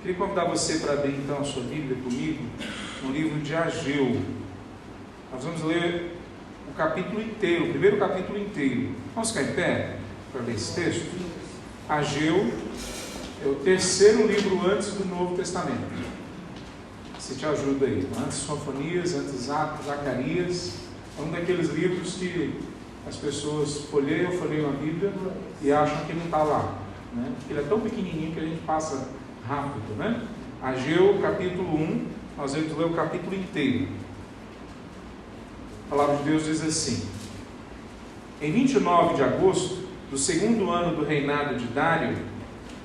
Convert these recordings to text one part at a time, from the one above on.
Queria convidar você para abrir então a sua Bíblia comigo no livro de Ageu. Nós vamos ler o capítulo inteiro, o primeiro capítulo inteiro. Vamos ficar em pé para ler esse texto? Ageu é o terceiro livro antes do Novo Testamento. Se te ajuda aí. Antes Sofonias, antes Atos, Zacarias. É um daqueles livros que as pessoas folheiam a Bíblia e acham que não está lá, né? Ele é tão pequenininho que a gente passa rápido, né? Ageu, capítulo 1, nós vamos ler o capítulo inteiro. A palavra de Deus diz assim: em 29 de agosto do segundo ano do reinado de Dário,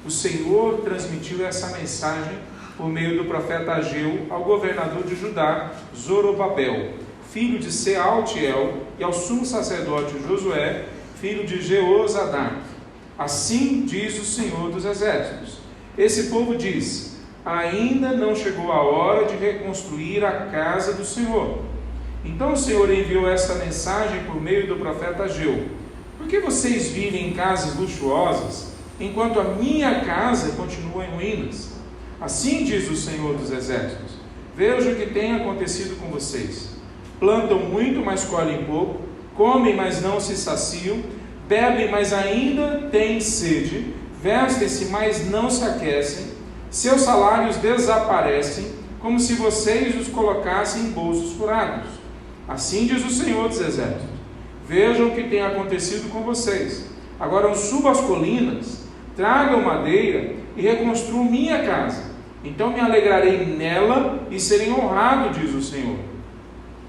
o Senhor transmitiu essa mensagem por meio do profeta Ageu ao governador de Judá, Zorobabel, filho de Sealtiel, e ao sumo sacerdote Josué, filho de Jeozadak. Assim diz o Senhor dos Exércitos: esse povo diz: ainda não chegou a hora de reconstruir a casa do Senhor. Então o Senhor enviou esta mensagem por meio do profeta Ageu: por que vocês vivem em casas luxuosas, enquanto a minha casa continua em ruínas? Assim diz o Senhor dos Exércitos: veja o que tem acontecido com vocês. Plantam muito, mas colhem pouco, comem, mas não se saciam, bebem, mas ainda têm sede, vestem-se, mas não se aquecem, seus salários desaparecem, como se vocês os colocassem em bolsos furados. Assim diz o Senhor dos Exércitos: vejam o que tem acontecido com vocês. Agora suba as colinas, tragam madeira e reconstruam minha casa. Então me alegrarei nela e serei honrado, diz o Senhor.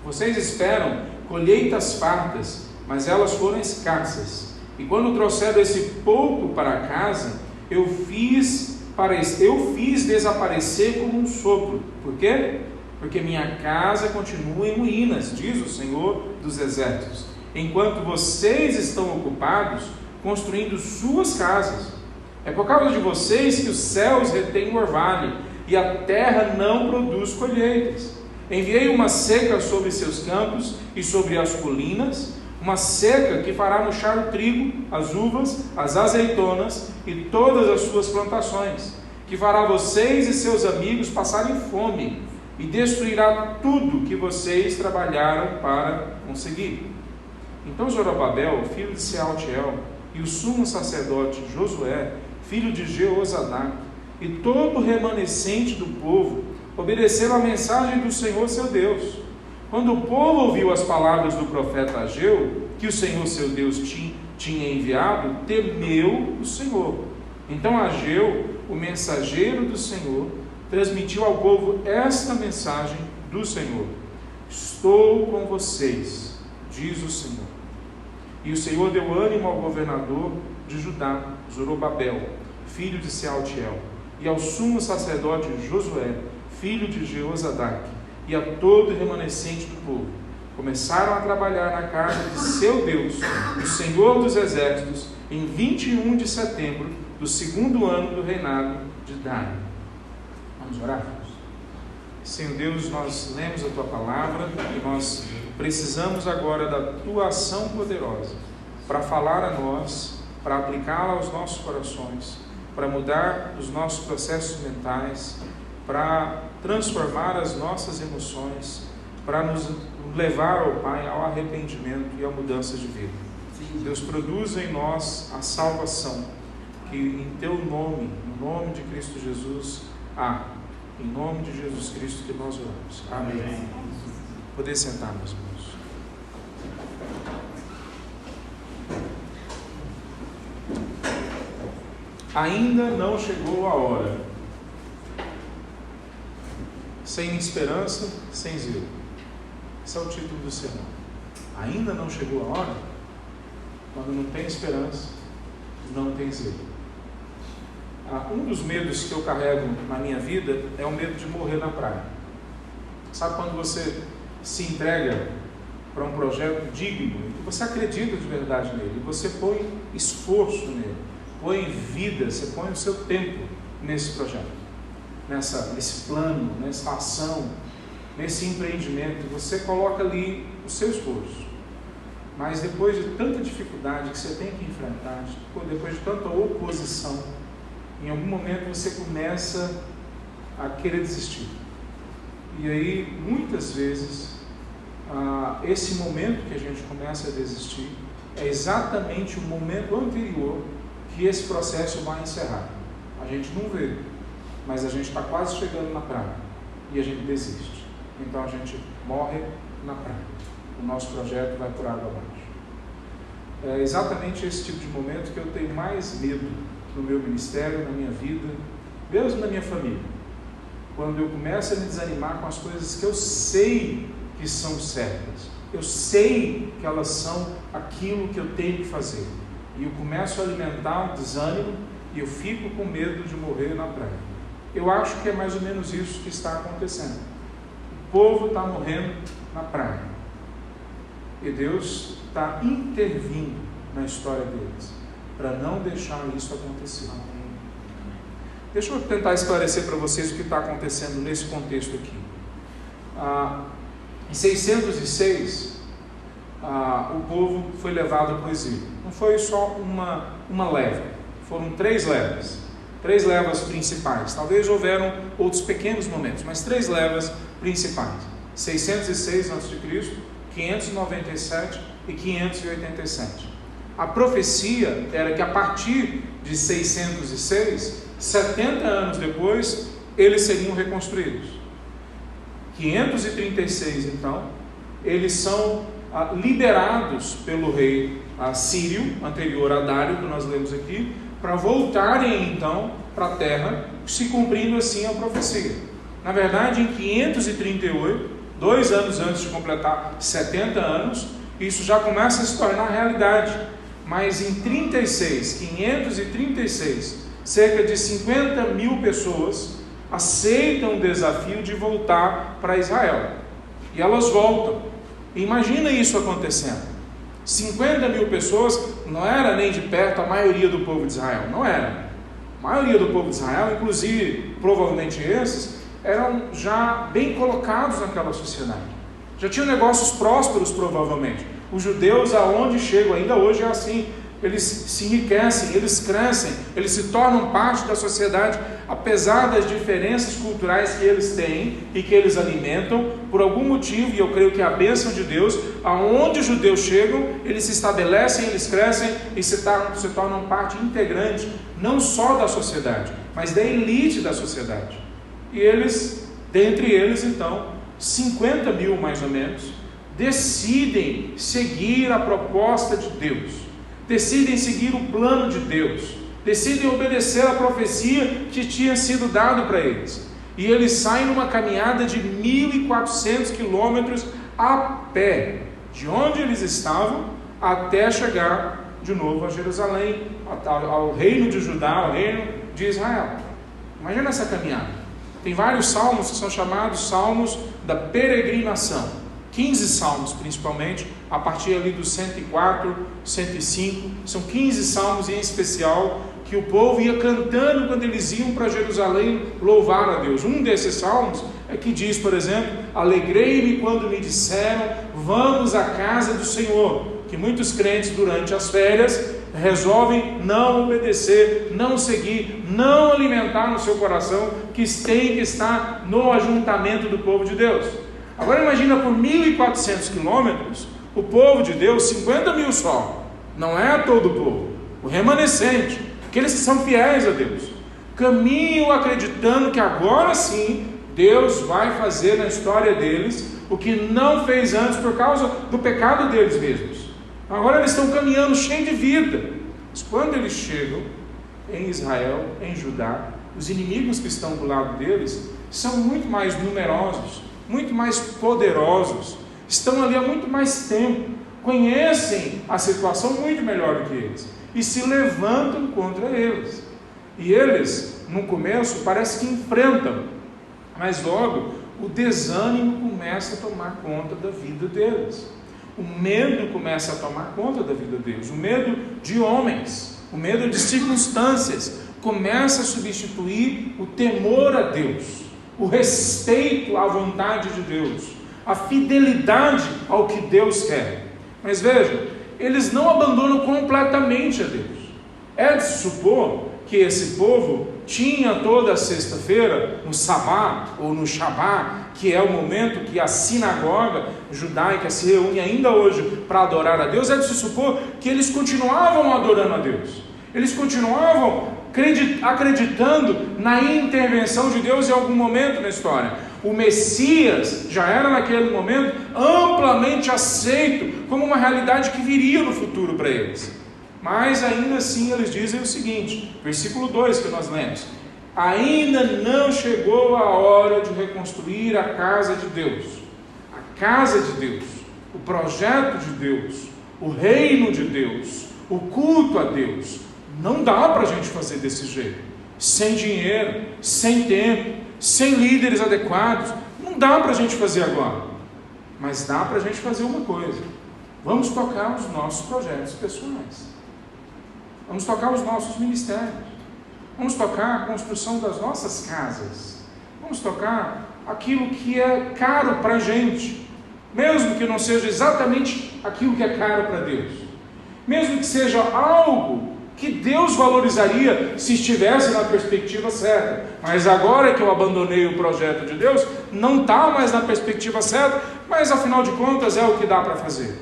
Vocês esperam colheitas fartas, mas elas foram escassas. E quando trouxeram esse pouco para casa, eu fiz desaparecer como um sopro. Por quê? Porque minha casa continua em ruínas, diz o Senhor dos Exércitos, enquanto vocês estão ocupados construindo suas casas. É por causa de vocês que os céus retêm o orvalho e a terra não produz colheitas. Enviei uma seca sobre seus campos e sobre as colinas, uma seca que fará murchar o trigo, as uvas, as azeitonas e todas as suas plantações, que fará vocês e seus amigos passarem fome e destruirá tudo que vocês trabalharam para conseguir. Então Zorobabel, filho de Sealtiel, e o sumo sacerdote Josué, filho de Jeozadak, e todo o remanescente do povo obedeceram a mensagem do Senhor seu Deus. Quando o povo ouviu as palavras do profeta Ageu, que o Senhor seu Deus tinha enviado, temeu o Senhor. Então Ageu, o mensageiro do Senhor, transmitiu ao povo esta mensagem do Senhor: estou com vocês, diz o Senhor. E o Senhor deu ânimo ao governador de Judá, Zorobabel, filho de Sealtiel, e ao sumo sacerdote Josué, filho de Jeozadak, e a todo o remanescente do povo. Começaram a trabalhar na casa de seu Deus, o Senhor dos Exércitos, em 21 de setembro do segundo ano do reinado de Dário. Vamos orar? Senhor Deus, nós lemos a Tua palavra e nós precisamos agora da Tua ação poderosa para falar a nós, para aplicá-la aos nossos corações, para mudar os nossos processos mentais, para transformar as nossas emoções, para nos levar, ó Pai, ao arrependimento e à mudança de vida. Deus, produza em nós a salvação, que em Teu nome, no nome de Cristo Jesus, há. Em nome de Jesus Cristo que nós oramos. Amém. Poder sentar, meus irmãos. Ainda não chegou a hora. Sem esperança, sem zelo. Esse é o título do sermão. Ainda não chegou a hora? Quando não tem esperança, não tem zelo. Um dos medos que eu carrego na minha vida é o medo de morrer na praia. Sabe quando você se entrega para um projeto digno, e você acredita de verdade nele, e você põe esforço nele, põe vida, você põe o seu tempo nesse projeto, nesse plano, nessa ação, nesse empreendimento, você coloca ali o seu esforço. Mas depois de tanta dificuldade que você tem que enfrentar, depois de tanta oposição, em algum momento você começa a querer desistir. E aí, muitas vezes, esse momento que a gente começa a desistir é exatamente o momento anterior que esse processo vai encerrar. A gente não vê, mas a gente está quase chegando na praia e a gente desiste. Então a gente morre na praia. O nosso projeto vai por água abaixo. É exatamente esse tipo de momento que eu tenho mais medo no meu ministério, na minha vida, mesmo na minha família. Quando eu começo a me desanimar com as coisas que eu sei que são certas, eu sei que elas são aquilo que eu tenho que fazer, e eu começo a alimentar um desânimo e eu fico com medo de morrer na praia. Eu acho que é mais ou menos isso que está acontecendo. O povo está morrendo na praia e Deus está intervindo na história deles para não deixar isso acontecer. Deixa eu tentar esclarecer para vocês o que está acontecendo nesse contexto aqui. Em 606, o povo foi levado para o exílio. Não foi só uma leva, foram 3 levas. 3 levas principais. Talvez houveram outros pequenos momentos, mas 3 levas principais. 606 a.C., 597 e 587. A profecia era que a partir de 606, 70 anos depois, eles seriam reconstruídos. 536, então, eles são liberados pelo rei sírio, anterior a Dário, que nós lemos aqui, para voltarem então para a terra, se cumprindo assim a profecia. Na verdade, em 538, 2 anos antes de completar 70 anos, isso já começa a se tornar realidade. Mas em 536, cerca de 50 mil pessoas aceitam o desafio de voltar para Israel. E elas voltam. Imagina isso acontecendo. 50 mil pessoas não era nem de perto a maioria do povo de Israel. Não era. A maioria do povo de Israel, inclusive, provavelmente esses, eram já bem colocados naquela sociedade. Já tinham negócios prósperos, provavelmente. Os judeus, aonde chegam, ainda hoje é assim. Eles se enriquecem, eles crescem, eles se tornam parte da sociedade, apesar das diferenças culturais que eles têm e que eles alimentam, por algum motivo, e eu creio que é a bênção de Deus, aonde os judeus chegam, eles se estabelecem, eles crescem e se tornam parte integrante, não só da sociedade, mas da elite da sociedade. E eles, dentre eles então, 50 mil mais ou menos, decidem seguir a proposta de Deus. Decidem seguir o plano de Deus, decidem obedecer a profecia que tinha sido dado para eles, e eles saem numa caminhada de 1.400 quilômetros a pé, de onde eles estavam, até chegar de novo a Jerusalém, ao reino de Judá, ao reino de Israel. Imagina essa caminhada. Tem vários salmos que são chamados salmos da peregrinação. 15 salmos principalmente, a partir ali do 104, 105, são 15 salmos em especial, que o povo ia cantando quando eles iam para Jerusalém louvar a Deus. Um desses salmos é que diz, por exemplo, alegrei-me quando me disseram, vamos à casa do Senhor, que muitos crentes durante as férias resolvem não obedecer, não seguir, não alimentar no seu coração, que tem que estar no ajuntamento do povo de Deus. Agora imagina, por 1.400 quilômetros, o povo de Deus, 50 mil só, não é todo o povo, o remanescente, aqueles que são fiéis a Deus, caminham acreditando que agora sim, Deus vai fazer na história deles o que não fez antes por causa do pecado deles mesmos. Agora eles estão caminhando cheio de vida, mas quando eles chegam em Israel, em Judá, os inimigos que estão do lado deles são muito mais numerosos, muito mais poderosos, estão ali há muito mais tempo, conhecem a situação muito melhor do que eles, e se levantam contra eles. E eles, no começo, parece que enfrentam, mas logo o desânimo começa a tomar conta da vida deles. O medo começa a tomar conta da vida deles, o medo de homens, o medo de circunstâncias, começa a substituir o temor a Deus, o respeito à vontade de Deus, a fidelidade ao que Deus quer. Mas veja, eles não abandonam completamente a Deus. É de se supor que esse povo tinha toda a sexta-feira, no Sabá ou no Shabá, que é o momento que a sinagoga judaica se reúne ainda hoje para adorar a Deus, é de se supor que eles continuavam adorando a Deus. Eles continuavam acreditando na intervenção de Deus em algum momento na história. O Messias já era naquele momento amplamente aceito como uma realidade que viria no futuro para eles. Mas ainda assim eles dizem o seguinte, versículo 2 que nós lemos: ainda não chegou a hora de reconstruir a casa de Deus. A casa de Deus, o projeto de Deus, o reino de Deus, o culto a Deus. Não dá para a gente fazer desse jeito, sem dinheiro, sem tempo, sem líderes adequados. Não dá para a gente fazer agora, mas dá para a gente fazer uma coisa: vamos tocar os nossos projetos pessoais, vamos tocar os nossos ministérios, vamos tocar a construção das nossas casas, vamos tocar aquilo que é caro para a gente, mesmo que não seja exatamente aquilo que é caro para Deus, mesmo que seja algo que Deus valorizaria se estivesse na perspectiva certa, mas agora que eu abandonei o projeto de Deus, não está mais na perspectiva certa, mas afinal de contas é o que dá para fazer.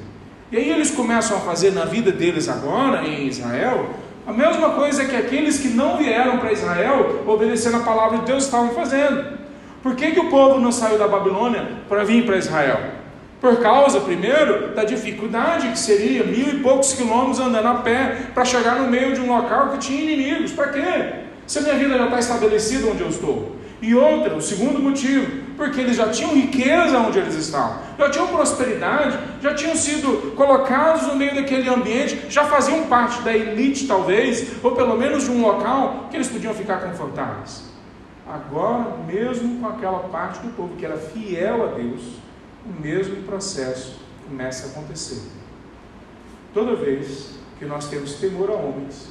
E aí eles começam a fazer na vida deles agora, em Israel, a mesma coisa que aqueles que não vieram para Israel, obedecendo a palavra de Deus, estavam fazendo. Por que o povo não saiu da Babilônia para vir para Israel? Por causa, primeiro, da dificuldade que seria 1000 e poucos quilômetros andando a pé para chegar no meio de um local que tinha inimigos. Para quê? Se a minha vida já está estabelecida onde eu estou. E outra, o segundo motivo, porque eles já tinham riqueza onde eles estavam, já tinham prosperidade, já tinham sido colocados no meio daquele ambiente, já faziam parte da elite talvez, ou pelo menos de um local que eles podiam ficar confortáveis. Agora, mesmo com aquela parte do povo que era fiel a Deus, o mesmo processo começa a acontecer. Toda vez que nós temos temor a homens,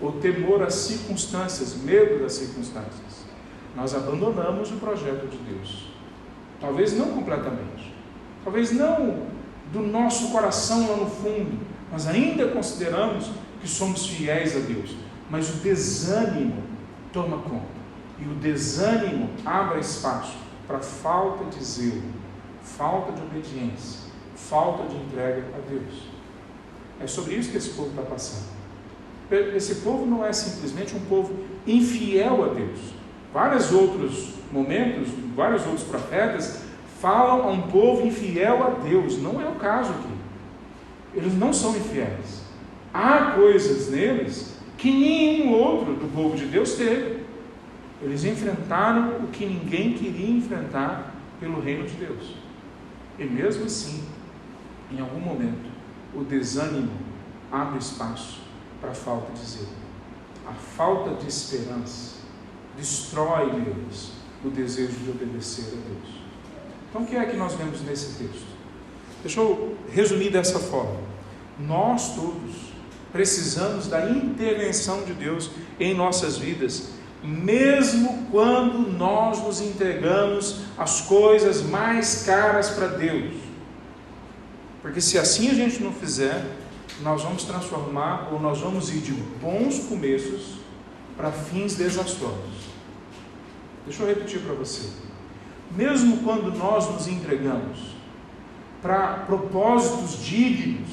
ou temor às circunstâncias, medo das circunstâncias, nós abandonamos o projeto de Deus. Talvez não completamente, talvez não do nosso coração lá no fundo, nós ainda consideramos que somos fiéis a Deus, mas o desânimo toma conta, e o desânimo abre espaço para falta de zelo, falta de obediência, falta de entrega a Deus. É sobre isso que esse povo está passando. Esse povo não é simplesmente um povo infiel a Deus. Vários outros momentos, vários outros profetas falam a um povo infiel a Deus. Não é o caso aqui. Eles não são infiéis. Há coisas neles que nenhum outro do povo de Deus teve. Eles enfrentaram o que ninguém queria enfrentar pelo reino de Deus. E mesmo assim, em algum momento, o desânimo abre espaço para a falta de zelo. A falta de esperança destrói neles o desejo de obedecer a Deus. Então o que é que nós vemos nesse texto? Deixa eu resumir dessa forma. Nós todos precisamos da intervenção de Deus em nossas vidas, mesmo quando nós nos entregamos às coisas mais caras para Deus. Porque se assim a gente não fizer, nós vamos transformar, ou nós vamos ir de bons começos para fins desastrosos. Deixa eu repetir para você. Mesmo quando nós nos entregamos para propósitos dignos,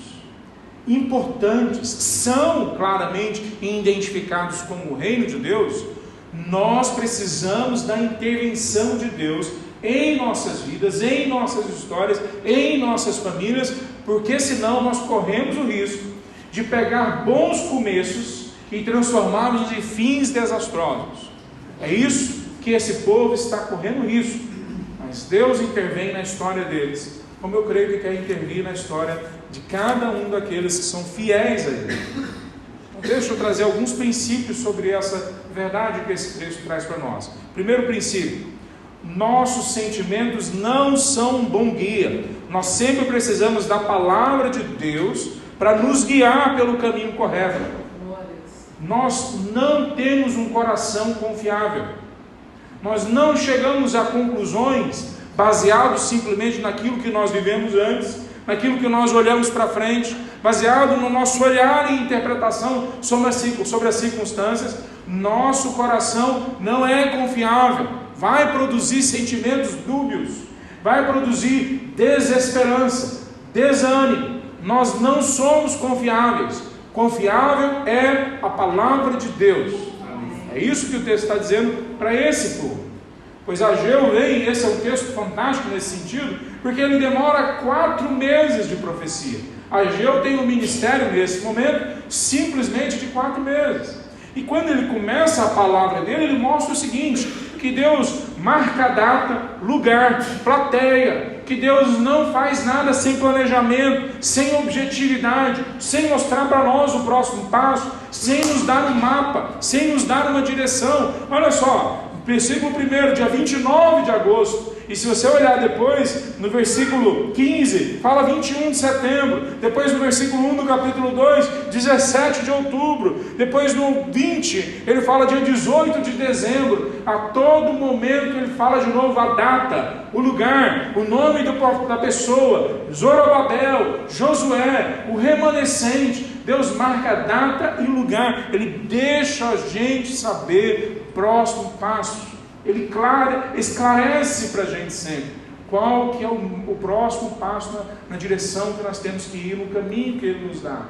importantes, que são claramente identificados como o reino de Deus, nós precisamos da intervenção de Deus em nossas vidas, em nossas histórias, em nossas famílias, porque senão nós corremos o risco de pegar bons começos e transformá-los em fins desastrosos. É isso que esse povo está correndo risco, mas Deus intervém na história deles, como eu creio que quer intervir na história de cada um daqueles que são fiéis a Ele. Então deixa eu trazer alguns princípios sobre essa verdade que esse texto traz para nós. Primeiro princípio: nossos sentimentos não são um bom guia. Nós sempre precisamos da palavra de Deus para nos guiar pelo caminho correto. Nós não temos um coração confiável. Nós não chegamos a conclusões baseados simplesmente naquilo que nós vivemos antes, naquilo que nós olhamos para frente, baseado no nosso olhar e interpretação sobre as circunstâncias, nosso coração não é confiável, vai produzir sentimentos dúbios, vai produzir desesperança, desânimo. Nós não somos confiáveis. Confiável é a palavra de Deus. É isso que o texto está dizendo para esse povo. Pois Ageu vem, e esse é um texto fantástico nesse sentido, porque ele demora 4 meses de profecia. Ageu tem um ministério nesse momento simplesmente de 4 meses. E quando ele começa a palavra dele, ele mostra o seguinte: que Deus marca a data, lugar, plateia, que Deus não faz nada sem planejamento, sem objetividade, sem mostrar para nós o próximo passo, sem nos dar um mapa, sem nos dar uma direção. Olha só, versículo 1, dia 29 de agosto, e se você olhar depois, no versículo 15, fala 21 de setembro, depois no versículo 1 do capítulo 2, 17 de outubro, depois no 20, ele fala dia 18 de dezembro, a todo momento ele fala de novo a data, o lugar, o nome da pessoa, Zorobabel, Josué, o remanescente. Deus marca a data e lugar, ele deixa a gente saber o próximo passo. Ele esclarece para a gente sempre qual que é o próximo passo na direção que nós temos que ir, no caminho que Ele nos dá.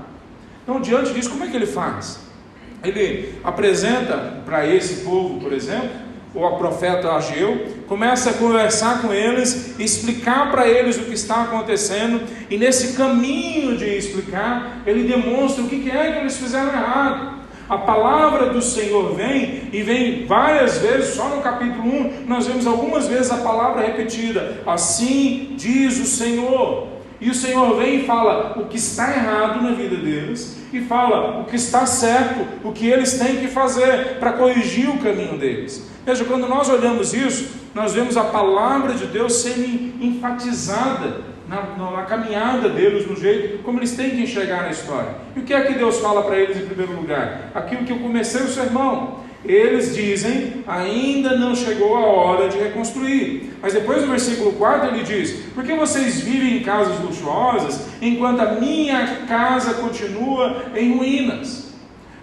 Então, diante disso, como é que Ele faz? Ele apresenta para esse povo, por exemplo, o profeta Ageu, começa a conversar com eles, explicar para eles o que está acontecendo, e nesse caminho de explicar, ele demonstra o que é que eles fizeram errado. A palavra do Senhor vem, e vem várias vezes, só no capítulo 1, nós vemos algumas vezes a palavra repetida: assim diz o Senhor. E o Senhor vem e fala o que está errado na vida deles, e fala o que está certo, o que eles têm que fazer para corrigir o caminho deles. Veja, quando nós olhamos isso, nós vemos a palavra de Deus sendo enfatizada na caminhada deles, no jeito como eles têm que enxergar na história. E o que é que Deus fala para eles em primeiro lugar? Aquilo que eu comecei o sermão. Eles dizem: ainda não chegou a hora de reconstruir. Mas depois no versículo 4 ele diz: por que vocês vivem em casas luxuosas, enquanto a minha casa continua em ruínas?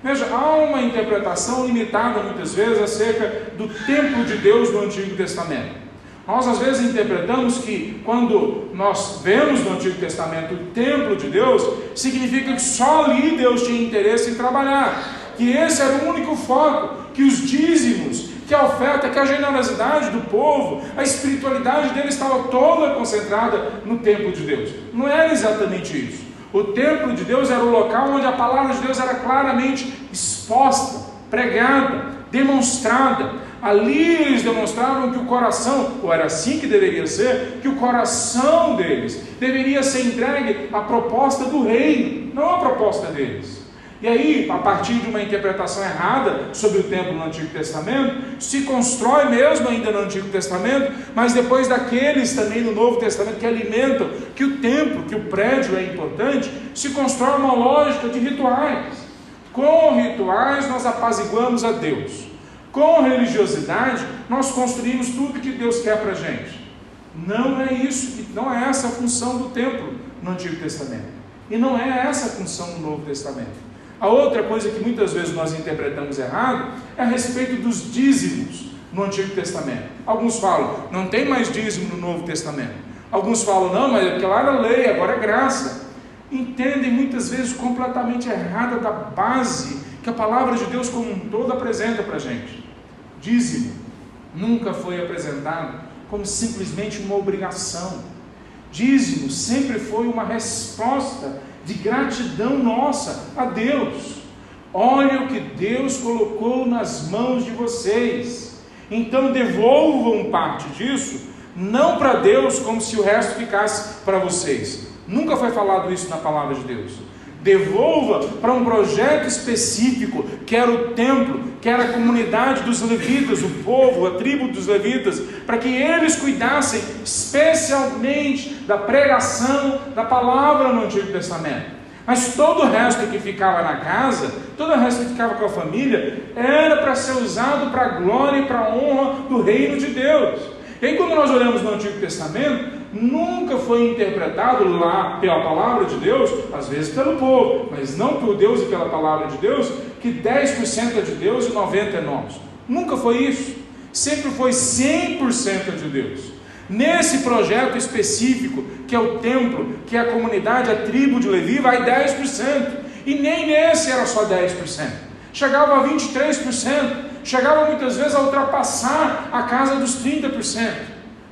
Veja, há uma interpretação limitada muitas vezes acerca do templo de Deus no Antigo Testamento. Nós às vezes interpretamos que quando nós vemos no Antigo Testamento o templo de Deus, significa que só ali Deus tinha interesse em trabalhar, que esse era o único foco, que os dízimos, que a oferta, que a generosidade do povo, a espiritualidade dele estava toda concentrada no templo de Deus. Não era exatamente isso. O templo de Deus era o local onde a palavra de Deus era claramente exposta, pregada, demonstrada. Ali eles demonstravam que o coração, ou era assim que deveria ser, que o coração deles deveria ser entregue à proposta do reino, não à proposta deles. E aí, a partir de uma interpretação errada sobre o templo no Antigo Testamento, se constrói mesmo ainda no Antigo Testamento, mas depois daqueles também no Novo Testamento que alimentam que o templo, que o prédio é importante, se constrói uma lógica de rituais. Com rituais nós apaziguamos a Deus. Com religiosidade nós construímos tudo que Deus quer para a gente. Não é isso, não é essa a função do templo no Antigo Testamento. E não é essa a função no Novo Testamento. A outra coisa que muitas vezes nós interpretamos errado é a respeito dos dízimos no Antigo Testamento. Alguns falam, não tem mais dízimo no Novo Testamento. Alguns falam, não, mas é porque lá era lei, agora é graça. Entendem muitas vezes completamente errada da base que a palavra de Deus como um todo apresenta para a gente. Dízimo nunca foi apresentado como simplesmente uma obrigação. Dízimo sempre foi uma resposta de gratidão nossa a Deus. Olha o que Deus colocou nas mãos de vocês, então devolvam parte disso, não para Deus como se o resto ficasse para vocês. Nunca foi falado isso na palavra de Deus. Devolva para um projeto específico, que era o templo, que era a comunidade dos levitas, o povo, a tribo dos levitas, para que eles cuidassem especialmente da pregação da palavra no Antigo Testamento. Mas todo o resto que ficava na casa, todo o resto que ficava com a família, era para ser usado para a glória e para a honra do reino de Deus. E aí quando nós olhamos no Antigo Testamento, nunca foi interpretado lá pela palavra de Deus, às vezes pelo povo, mas não por Deus e pela palavra de Deus, que 10% é de Deus e 90% é nosso. Nunca foi isso. Sempre foi 100% de Deus. Nesse projeto específico, que é o templo, que é a comunidade, a tribo de Levi, vai 10%. E nem nesse era só 10%. Chegava a 23%. Chegava muitas vezes a ultrapassar a casa dos 30%.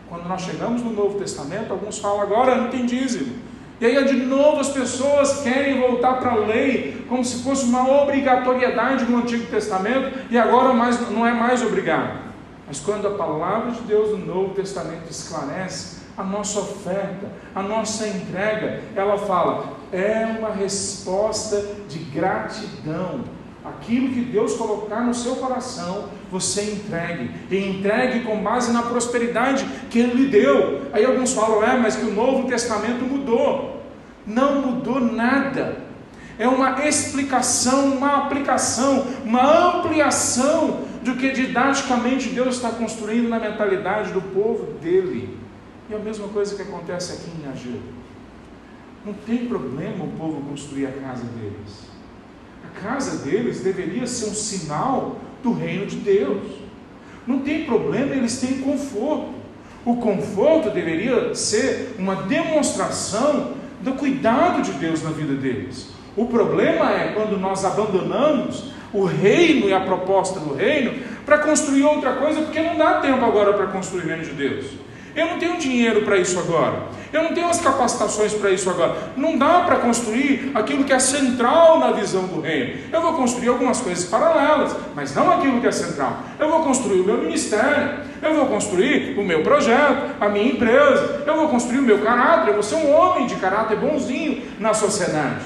Quando nós chegamos no Novo Testamento, alguns falam agora não tem dízimo. E aí de novo as pessoas querem voltar para a lei, como se fosse uma obrigatoriedade no Antigo Testamento, e agora não é mais obrigado. Mas quando a palavra de Deus no Novo Testamento esclarece a nossa oferta, a nossa entrega, ela fala, é uma resposta de gratidão. Aquilo que Deus colocar no seu coração, você entregue. E entregue com base na prosperidade que Ele lhe deu. Aí alguns falam, mas que o Novo Testamento mudou. Não mudou nada. É uma explicação, uma aplicação, uma ampliação do que didaticamente Deus está construindo na mentalidade do povo dele. E a mesma coisa que acontece aqui em Ageu. Não tem problema o povo construir a casa deles. A casa deles deveria ser um sinal do reino de Deus. Não tem problema eles terem conforto. O conforto deveria ser uma demonstração do cuidado de Deus na vida deles. O problema é quando nós abandonamos o reino e a proposta do reino para construir outra coisa, porque não dá tempo agora para construir o reino de Deus. Eu não tenho dinheiro para isso agora. Eu não tenho as capacitações para isso agora. Não dá para construir aquilo que é central na visão do reino. Eu vou construir algumas coisas paralelas, mas não aquilo que é central. Eu vou construir o meu ministério. Eu vou construir o meu projeto, a minha empresa. Eu vou construir o meu caráter. Eu vou ser um homem de caráter bonzinho na sociedade.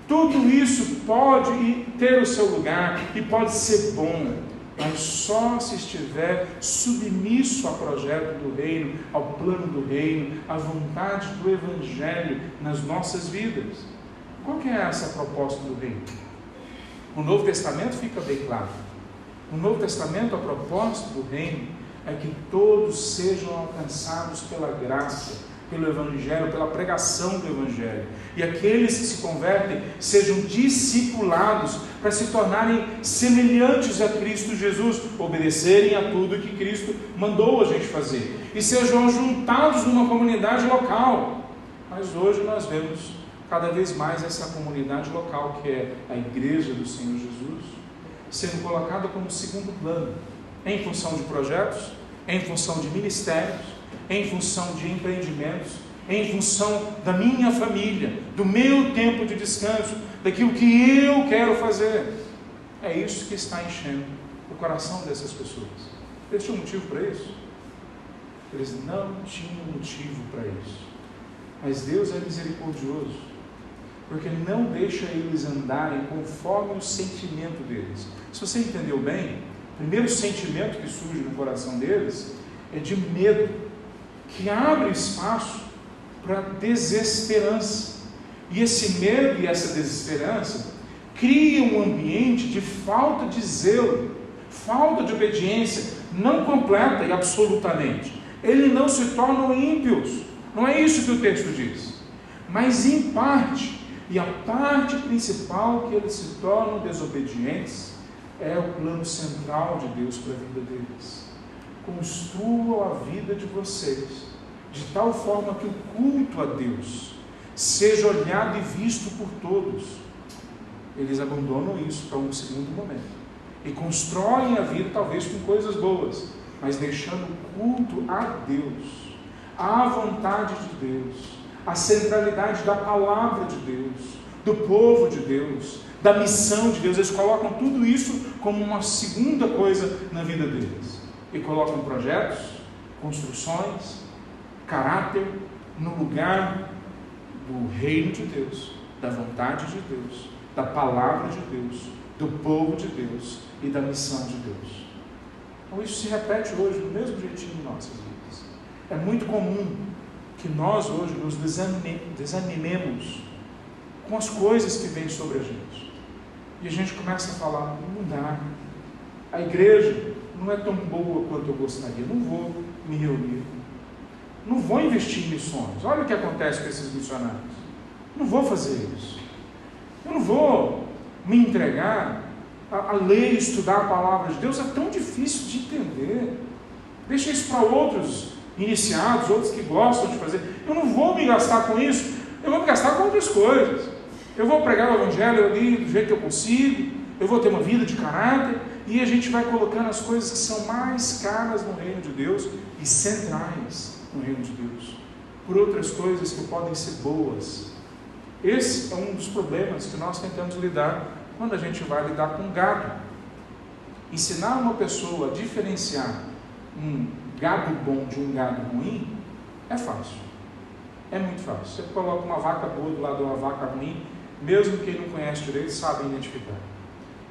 Tudo isso pode ter o seu lugar e pode ser bom, mas só se estiver submisso ao projeto do reino, ao plano do reino, à vontade do Evangelho nas nossas vidas. Qual que é essa proposta do reino? No Novo Testamento fica bem claro. No Novo Testamento a proposta do reino é que todos sejam alcançados pela graça, pelo Evangelho, pela pregação do Evangelho. E aqueles que se convertem sejam discipulados para se tornarem semelhantes a Cristo Jesus, obedecerem a tudo que Cristo mandou a gente fazer. E sejam juntados numa comunidade local. Mas hoje nós vemos cada vez mais essa comunidade local, que é a Igreja do Senhor Jesus, sendo colocada como segundo plano, em função de projetos, em função de ministérios, em função de empreendimentos, em função da minha família, do meu tempo de descanso, daquilo que eu quero fazer. É isso que está enchendo o coração dessas pessoas. Eles tinham motivo para isso? Eles não tinham motivo para isso. Mas Deus é misericordioso, porque não deixa eles andarem conforme o sentimento deles. Se você entendeu bem, o primeiro sentimento que surge no coração deles é de medo, que abre espaço para desesperança. E esse medo e essa desesperança criam um ambiente de falta de zelo, falta de obediência, não completa e absolutamente. Eles não se tornam ímpios, não é isso que o texto diz, mas em parte, e a parte principal que eles se tornam desobedientes é o plano central de Deus para a vida deles. Construam a vida de vocês de tal forma que o culto a Deus seja olhado e visto por todos. Eles abandonam isso para um segundo momento e constroem a vida talvez com coisas boas, mas deixando o culto a Deus, a vontade de Deus, a centralidade da palavra de Deus, do povo de Deus, da missão de Deus. Eles colocam tudo isso como uma segunda coisa na vida deles e colocam projetos, construções, caráter no lugar do reino de Deus, da vontade de Deus, da palavra de Deus, do povo de Deus e da missão de Deus. Então isso se repete hoje do mesmo jeitinho em nossas vidas. É muito comum que nós hoje nos desanimemos com as coisas que vêm sobre a gente. E a gente começa a falar, não dá. A igreja não é tão boa quanto eu gostaria, não vou me reunir. Não vou investir em missões. Olha o que acontece com esses missionários. Não vou fazer isso. Eu não vou me entregar a ler e estudar a palavra de Deus. É tão difícil de entender. Deixa isso para outros iniciados, outros que gostam de fazer. Eu não vou me gastar com isso. Eu vou me gastar com outras coisas. Eu vou pregar o evangelho ali do jeito que eu consigo. Eu vou ter uma vida de caráter. E a gente vai colocando as coisas que são mais caras no reino de Deus e centrais no reino de Deus, por outras coisas que podem ser boas. Esse é um dos problemas que nós tentamos lidar quando a gente vai lidar com gado. Ensinar uma pessoa a diferenciar um gado bom de um gado ruim é fácil. É muito fácil. Você coloca uma vaca boa do lado de uma vaca ruim, mesmo quem não conhece direito sabe identificar.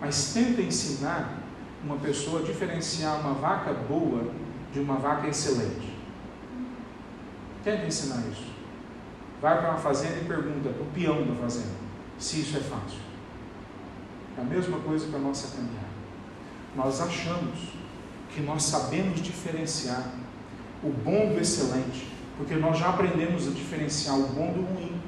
Mas tenta ensinar uma pessoa a diferenciar uma vaca boa de uma vaca excelente. Tenta ensinar isso. Vai para uma fazenda e pergunta para o peão da fazenda se isso é fácil. É a mesma coisa para a nossa caminhada. Nós achamos que nós sabemos diferenciar o bom do excelente, porque nós já aprendemos a diferenciar o bom do ruim.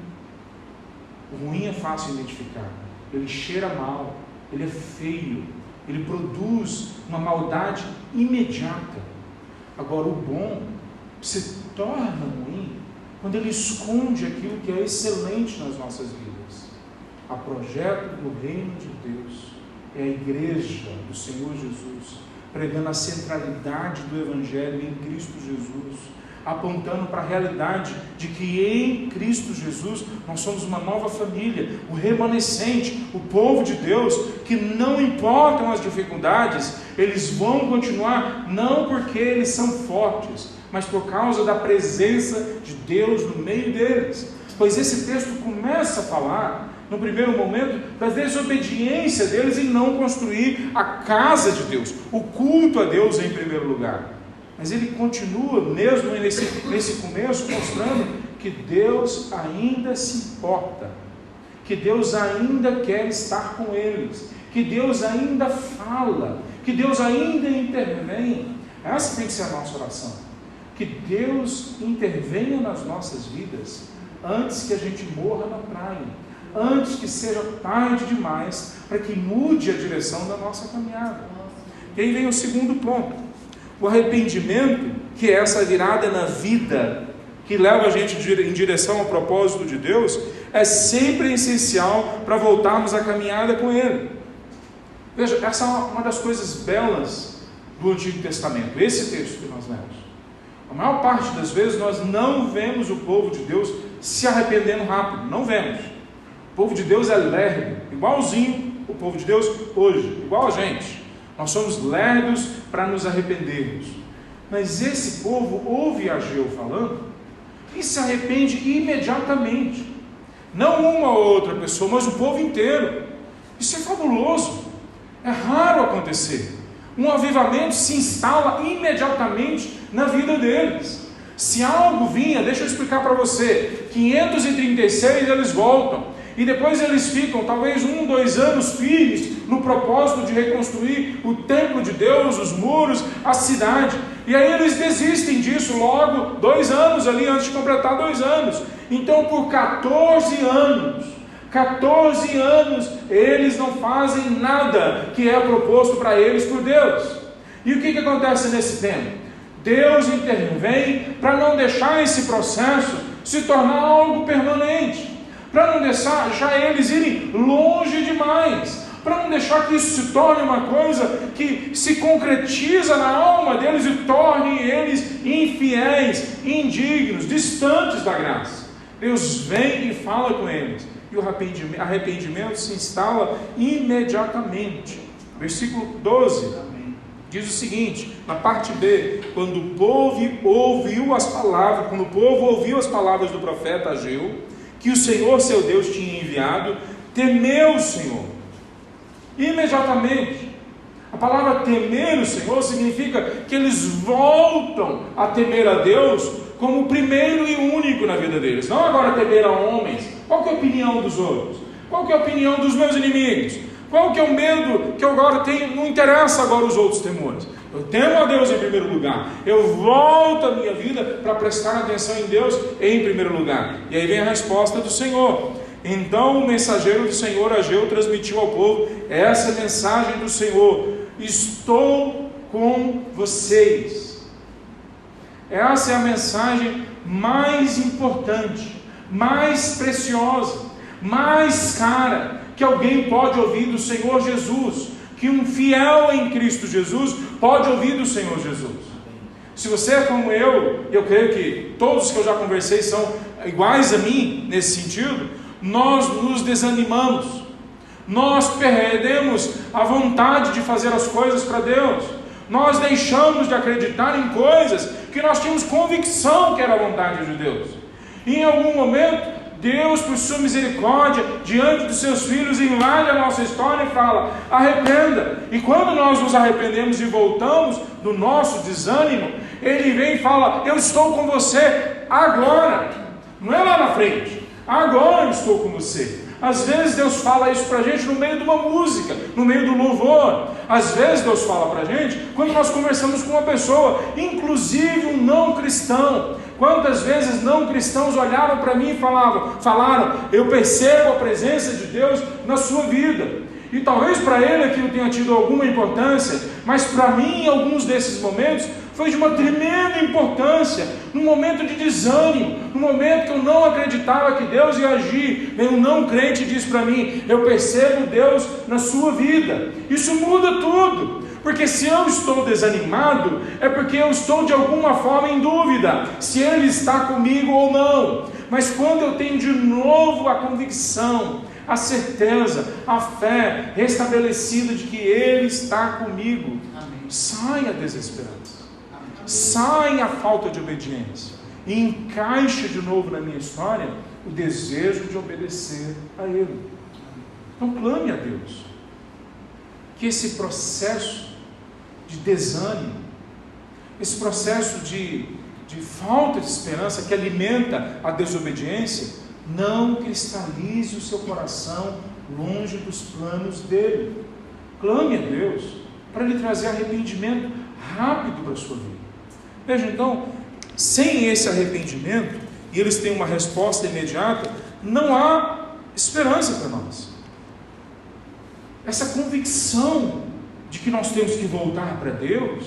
O ruim é fácil de identificar. Ele cheira mal, ele é feio, ele produz uma maldade imediata. Agora, o bom se torna ruim quando ele esconde aquilo que é excelente nas nossas vidas. A projeto do reino de Deus é a igreja do Senhor Jesus, pregando a centralidade do Evangelho em Cristo Jesus, apontando para a realidade de que em Cristo Jesus nós somos uma nova família, o remanescente, o povo de Deus, que não importam as dificuldades, eles vão continuar, não porque eles são fortes, mas por causa da presença de Deus no meio deles. Pois esse texto começa a falar, no primeiro momento, da desobediência deles em não construir a casa de Deus, o culto a Deus em primeiro lugar. Mas ele continua, mesmo nesse começo, mostrando que Deus ainda se importa, que Deus ainda quer estar com eles, que Deus ainda fala, que Deus ainda intervém. Essa tem que ser a nossa oração. Que Deus intervenha nas nossas vidas antes que a gente morra na praia, antes que seja tarde demais, para que mude a direção da nossa caminhada. E aí vem o segundo ponto. O arrependimento, que é essa virada na vida, que leva a gente em direção ao propósito de Deus, é sempre essencial para voltarmos à caminhada com Ele. Veja, essa é uma das coisas belas do Antigo Testamento, esse texto que nós lemos. A maior parte das vezes nós não vemos o povo de Deus se arrependendo rápido, não vemos. O povo de Deus é lerdo, igualzinho o povo de Deus hoje, igual a gente. Nós somos lerdos para nos arrependermos. Mas esse povo ouve Ageu falando e se arrepende imediatamente. Não uma ou outra pessoa, mas o povo inteiro. Isso é fabuloso. É raro acontecer. Um avivamento se instala imediatamente na vida deles. Se algo vinha, deixa eu explicar para você, 536 eles voltam. E depois eles ficam talvez 1, 2 anos firmes no propósito de reconstruir o templo de Deus, os muros, a cidade. E aí eles desistem disso logo 2 anos ali antes de completar 2 anos. Então por 14 anos eles não fazem nada que é proposto para eles por Deus. E o que acontece nesse tempo? Deus intervém para não deixar esse processo se tornar algo permanente, para não deixar eles irem longe demais, para não deixar que isso se torne uma coisa que se concretiza na alma deles e torne eles infiéis, indignos, distantes da graça. Deus vem e fala com eles, e o arrependimento se instala imediatamente. Versículo 12 diz o seguinte, na parte B: quando o povo ouviu as palavras do profeta Ageu, que o Senhor seu Deus tinha enviado, temeu o Senhor. Imediatamente. A palavra temer o Senhor significa que eles voltam a temer a Deus como o primeiro e único na vida deles. Não agora temer a homens. Qual que é a opinião dos outros? Qual que é a opinião dos meus inimigos? Qual que é o medo que eu agora tenho? Não interessa agora os outros temores. Eu temo a Deus em primeiro lugar. Eu volto a minha vida para prestar atenção em Deus em primeiro lugar. E aí vem a resposta do Senhor. Então o mensageiro do Senhor, Ageu, transmitiu ao povo essa mensagem do Senhor: estou com vocês. Essa é a mensagem mais importante, mais preciosa, mais cara que alguém pode ouvir do Senhor Jesus, que um fiel em Cristo Jesus pode ouvir do Senhor Jesus. Se você é como eu creio que todos que eu já conversei são iguais a mim nesse sentido, nós nos desanimamos, nós perdemos a vontade de fazer as coisas para Deus, nós deixamos de acreditar em coisas que nós tínhamos convicção que era a vontade de Deus. E em algum momento, Deus, por sua misericórdia, diante dos seus filhos, invade a nossa história e fala: arrependa. E quando nós nos arrependemos e voltamos do nosso desânimo, Ele vem e fala: eu estou com você agora, não é lá na frente, agora eu estou com você. Às vezes Deus fala isso para a gente no meio de uma música, no meio do louvor. Às vezes Deus fala para a gente quando nós conversamos com uma pessoa, inclusive um não cristão. Quantas vezes não cristãos olharam para mim e falaram: eu percebo a presença de Deus na sua vida. E talvez para ele aquilo tenha tido alguma importância, mas para mim, em alguns desses momentos, foi de uma tremenda importância. Num momento de desânimo, num momento que eu não acreditava que Deus ia agir, um não crente diz para mim: eu percebo Deus na sua vida. Isso muda tudo. Porque se eu estou desanimado, é porque eu estou de alguma forma em dúvida se Ele está comigo ou não. Mas quando eu tenho de novo a convicção, a certeza, a fé restabelecida de que Ele está comigo, amém, sai a desesperança, amém, sai a falta de obediência e encaixa de novo na minha história o desejo de obedecer a Ele. Então clame a Deus que esse processo de desânimo, esse processo de falta de esperança que alimenta a desobediência, não cristalize o seu coração longe dos planos dele. Clame a Deus para Ele trazer arrependimento rápido para a sua vida. Veja, então, sem esse arrependimento, e eles têm uma resposta imediata, não há esperança para nós. Essa convicção de que nós temos que voltar para Deus,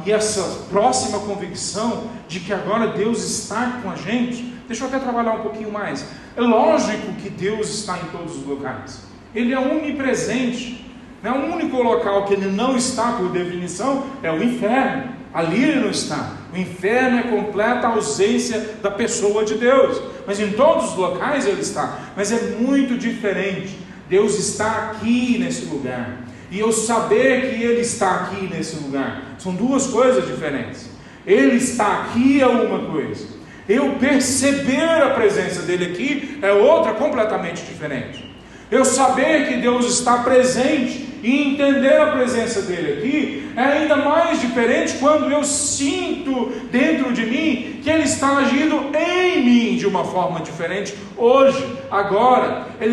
e essa próxima convicção de que agora Deus está com a gente. Deixa eu até trabalhar um pouquinho mais. É lógico que Deus está em todos os locais. Ele é onipresente. O único local que Ele não está, por definição, é o inferno. Ali Ele não está. O inferno é completa ausência da pessoa de Deus. Mas em todos os locais Ele está. Mas é muito diferente. Deus está aqui nesse lugar. E eu saber que Ele está aqui nesse lugar. São duas coisas diferentes. Ele está aqui é uma coisa. Eu perceber a presença dele aqui é outra completamente diferente. Eu saber que Deus está presente e entender a presença dele aqui é ainda mais diferente quando eu sinto dentro de mim que Ele está agindo em mim de uma forma diferente hoje, agora. Eu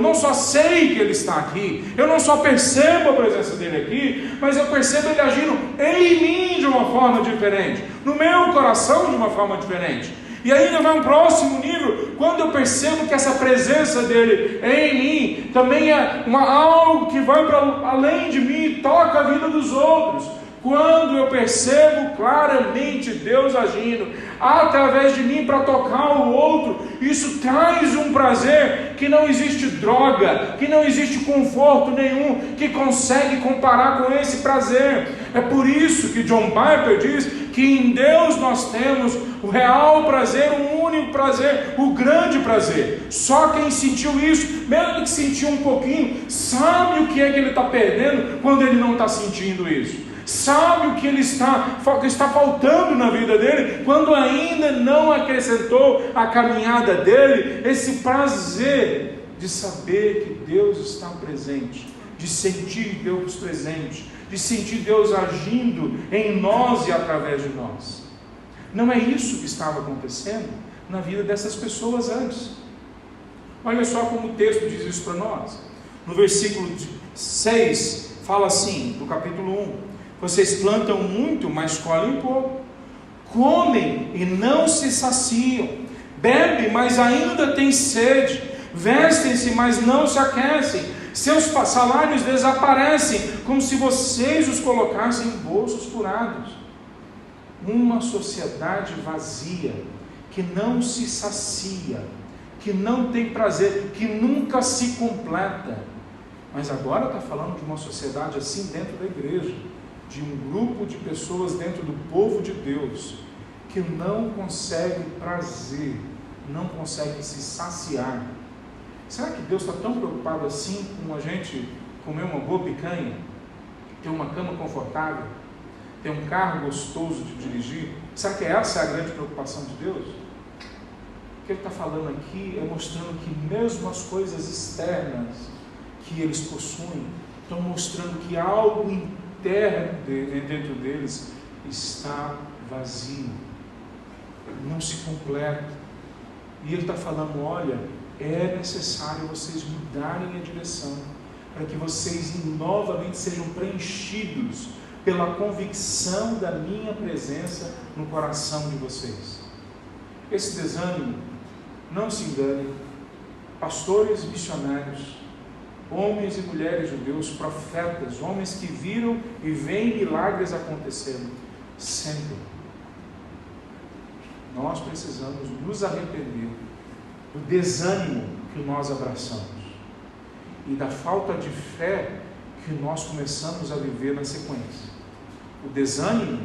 não só sei que Ele está aqui, eu não só percebo a presença dele aqui, mas eu percebo Ele agindo em mim de uma forma diferente, no meu coração de uma forma diferente. E ainda vai um próximo nível, quando eu percebo que essa presença dele em mim também é algo que vai para além de mim e toca a vida dos outros. Quando eu percebo claramente Deus agindo através de mim para tocar o outro, isso traz um prazer que não existe droga, que não existe conforto nenhum que consegue comparar com esse prazer. É por isso que John Piper diz que em Deus nós temos o real prazer, o único prazer, o grande prazer. Só quem sentiu isso, mesmo que sentiu um pouquinho, sabe o que é que ele está perdendo quando ele não está sentindo isso. Sabe o que ele está faltando na vida dele, quando ainda não acrescentou à caminhada dele esse prazer de saber que Deus está presente, de sentir Deus presente, de sentir Deus agindo em nós e através de nós. Não é isso que estava acontecendo na vida dessas pessoas antes. Olha só como o texto diz isso para nós. No versículo 6, fala assim, do capítulo 1: vocês plantam muito, mas colhem pouco. Comem e não se saciam. Bebem, mas ainda têm sede. Vestem-se, mas não se aquecem. Seus salários desaparecem, como se vocês os colocassem em bolsos furados. Uma sociedade vazia, que não se sacia, que não tem prazer, que nunca se completa. Mas agora está falando de uma sociedade assim dentro da igreja, de um grupo de pessoas dentro do povo de Deus, que não consegue prazer, não consegue se saciar. Será que Deus está tão preocupado assim com a gente comer uma boa picanha, ter uma cama confortável, ter um carro gostoso de dirigir? Será que essa é a grande preocupação de Deus? O que Ele está falando aqui é mostrando que mesmo as coisas externas que eles possuem, estão mostrando que algo interno dentro deles está vazio, não se completa. E Ele está falando: olha, é necessário vocês mudarem a direção, para que vocês novamente sejam preenchidos pela convicção da minha presença no coração de vocês. Esse desânimo, não se engane, pastores e missionários, homens e mulheres judeus, profetas, homens que viram e veem milagres acontecendo, sempre nós precisamos nos arrepender do desânimo que nós abraçamos e da falta de fé que nós começamos a viver na sequência. O desânimo,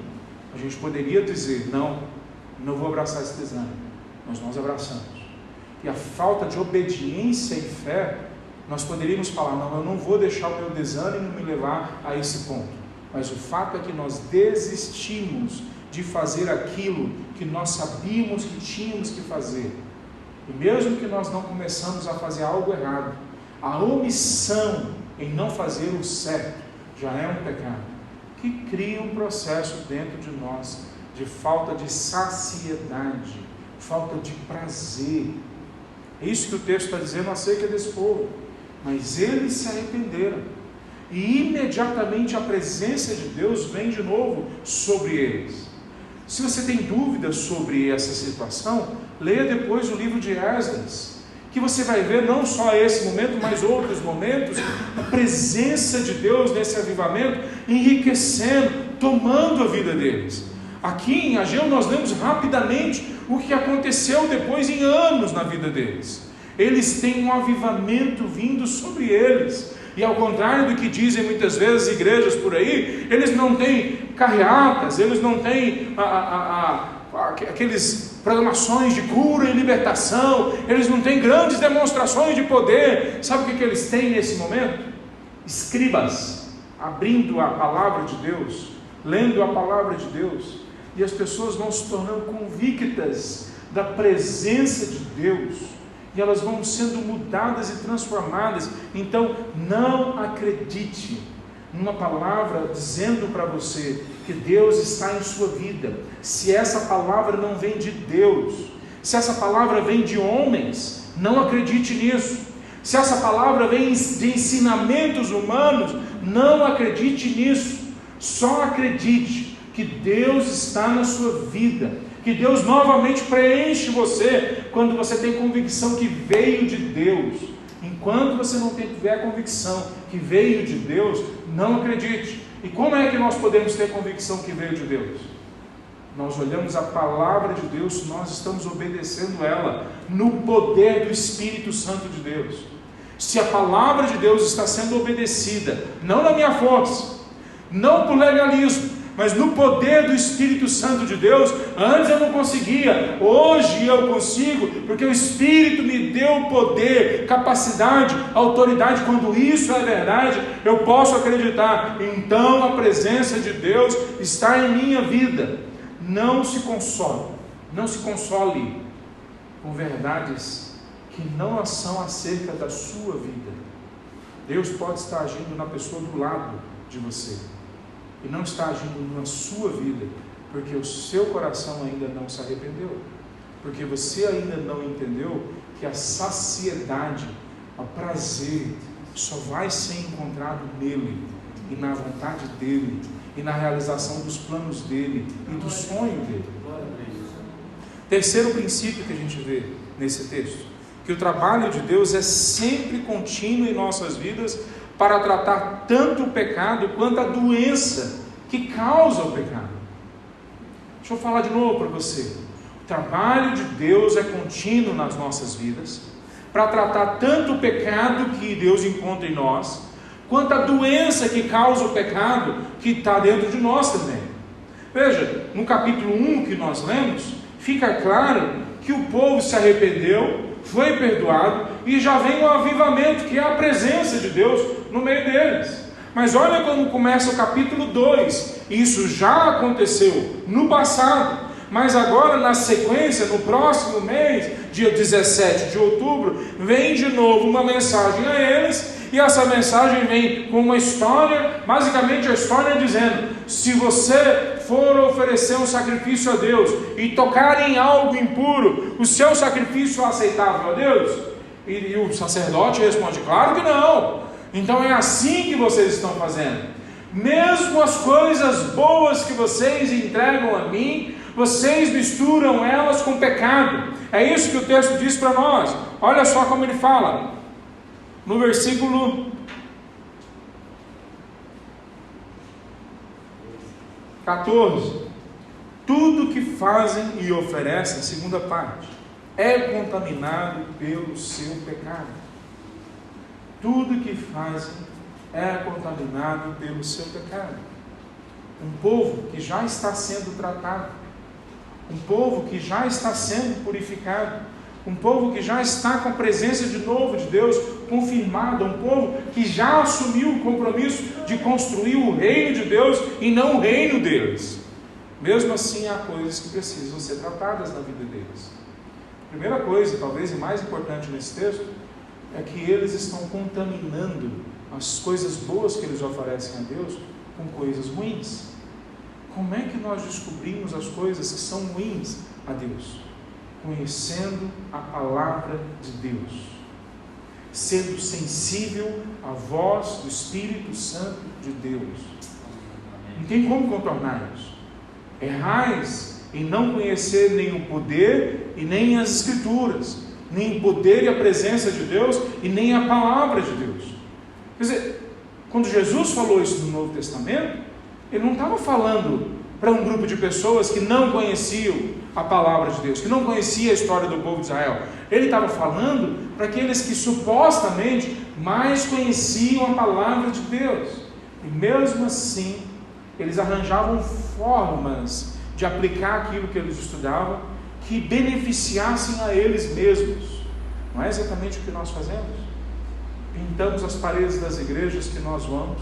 a gente poderia dizer: não vou abraçar esse desânimo, mas nós abraçamos. E a falta de obediência e fé, nós poderíamos falar: não, eu não vou deixar o meu desânimo me levar a esse ponto. Mas o fato é que nós desistimos de fazer aquilo que nós sabíamos que tínhamos que fazer. E mesmo que nós não começamos a fazer algo errado, a omissão em não fazer o certo já é um pecado, que cria um processo dentro de nós de falta de saciedade, falta de prazer. É isso que o texto está dizendo acerca desse povo. Mas eles se arrependeram, e imediatamente a presença de Deus vem de novo sobre eles. Se você tem dúvidas sobre essa situação, leia depois o livro de Esdras, que você vai ver não só esse momento, mas outros momentos, a presença de Deus nesse avivamento, enriquecendo, tomando a vida deles. Aqui em Ageu nós lemos rapidamente o que aconteceu depois em anos na vida deles. Eles têm um avivamento vindo sobre eles, e ao contrário do que dizem muitas vezes igrejas por aí, eles não têm carreatas, eles não têm aqueles programações de cura e libertação, eles não têm grandes demonstrações de poder. Sabe o que eles têm nesse momento? Escribas, abrindo a palavra de Deus, lendo a palavra de Deus, e as pessoas vão se tornando convictas da presença de Deus, e elas vão sendo mudadas e transformadas. Então não acredite numa palavra dizendo para você que Deus está em sua vida, se essa palavra não vem de Deus. Se essa palavra vem de homens, não acredite nisso. Se essa palavra vem de ensinamentos humanos, não acredite nisso. Só acredite que Deus está na sua vida, que Deus novamente preenche você quando você tem convicção que veio de Deus. Enquanto você não tiver convicção que veio de Deus, não acredite. E como é que nós podemos ter convicção que veio de Deus? Nós olhamos a palavra de Deus, nós estamos obedecendo ela no poder do Espírito Santo de Deus. Se a palavra de Deus está sendo obedecida, não na minha força, não por legalismo, mas no poder do Espírito Santo de Deus, antes eu não conseguia, hoje eu consigo, porque o Espírito me deu poder, capacidade, autoridade. Quando isso é verdade, eu posso acreditar. Então a presença de Deus está em minha vida. Não se console com verdades que não são acerca da sua vida. Deus pode estar agindo na pessoa do lado de você, e não está agindo na sua vida, porque o seu coração ainda não se arrependeu, porque você ainda não entendeu que a saciedade, o prazer, só vai ser encontrado nele, e na vontade dEle, e na realização dos planos dEle e do sonho dEle. Terceiro princípio que a gente vê nesse texto, que o trabalho de Deus é sempre contínuo em nossas vidas para tratar tanto o pecado quanto a doença que causa o pecado. Deixa eu falar de novo para você. O trabalho de Deus é contínuo nas nossas vidas para tratar tanto o pecado que Deus encontra em nós, quanto a doença que causa o pecado que está dentro de nós também. Veja, no capítulo 1 que nós lemos, fica claro que o povo se arrependeu, foi perdoado e já vem o avivamento, que é a presença de Deus no meio deles. Mas olha como começa o capítulo 2. Isso já aconteceu no passado, mas agora na sequência, no próximo mês, dia 17 de outubro, vem de novo uma mensagem a eles, e essa mensagem vem com uma história, basicamente a história dizendo: se você for oferecer um sacrifício a Deus e tocar em algo impuro, o seu sacrifício é aceitável a Deus? E o sacerdote responde: claro que não. Então é assim que vocês estão fazendo. Mesmo as coisas boas que vocês entregam a mim, vocês misturam elas com pecado. É isso que o texto diz para nós. Olha só como ele fala no versículo 14: tudo que fazem e oferecem, segunda parte, é contaminado pelo seu pecado. Tudo que fazem é contaminado pelo seu pecado. Um povo que já está sendo tratado, um povo que já está sendo purificado, um povo que já está com a presença de novo de Deus confirmada, um povo que já assumiu o compromisso de construir o reino de Deus e não o reino deles. Mesmo assim, há coisas que precisam ser tratadas na vida deles. A primeira coisa, talvez e mais importante nesse texto, é que eles estão contaminando as coisas boas que eles oferecem a Deus com coisas ruins. Como é que nós descobrimos as coisas que são ruins a Deus? Conhecendo a palavra de Deus, sendo sensível à voz do Espírito Santo de Deus. Não tem como contornar isso. Errais em não conhecer nem o poder e nem as Escrituras, nem o poder e a presença de Deus e nem a palavra de Deus. Quer dizer, quando Jesus falou isso no Novo Testamento, ele não estava falando para um grupo de pessoas que não conheciam a palavra de Deus, que não conhecia a história do povo de Israel. Ele estava falando para aqueles que supostamente mais conheciam a palavra de Deus, e mesmo assim eles arranjavam formas de aplicar aquilo que eles estudavam que beneficiassem a eles mesmos. Não é exatamente o que nós fazemos? Pintamos as paredes das igrejas que nós vamos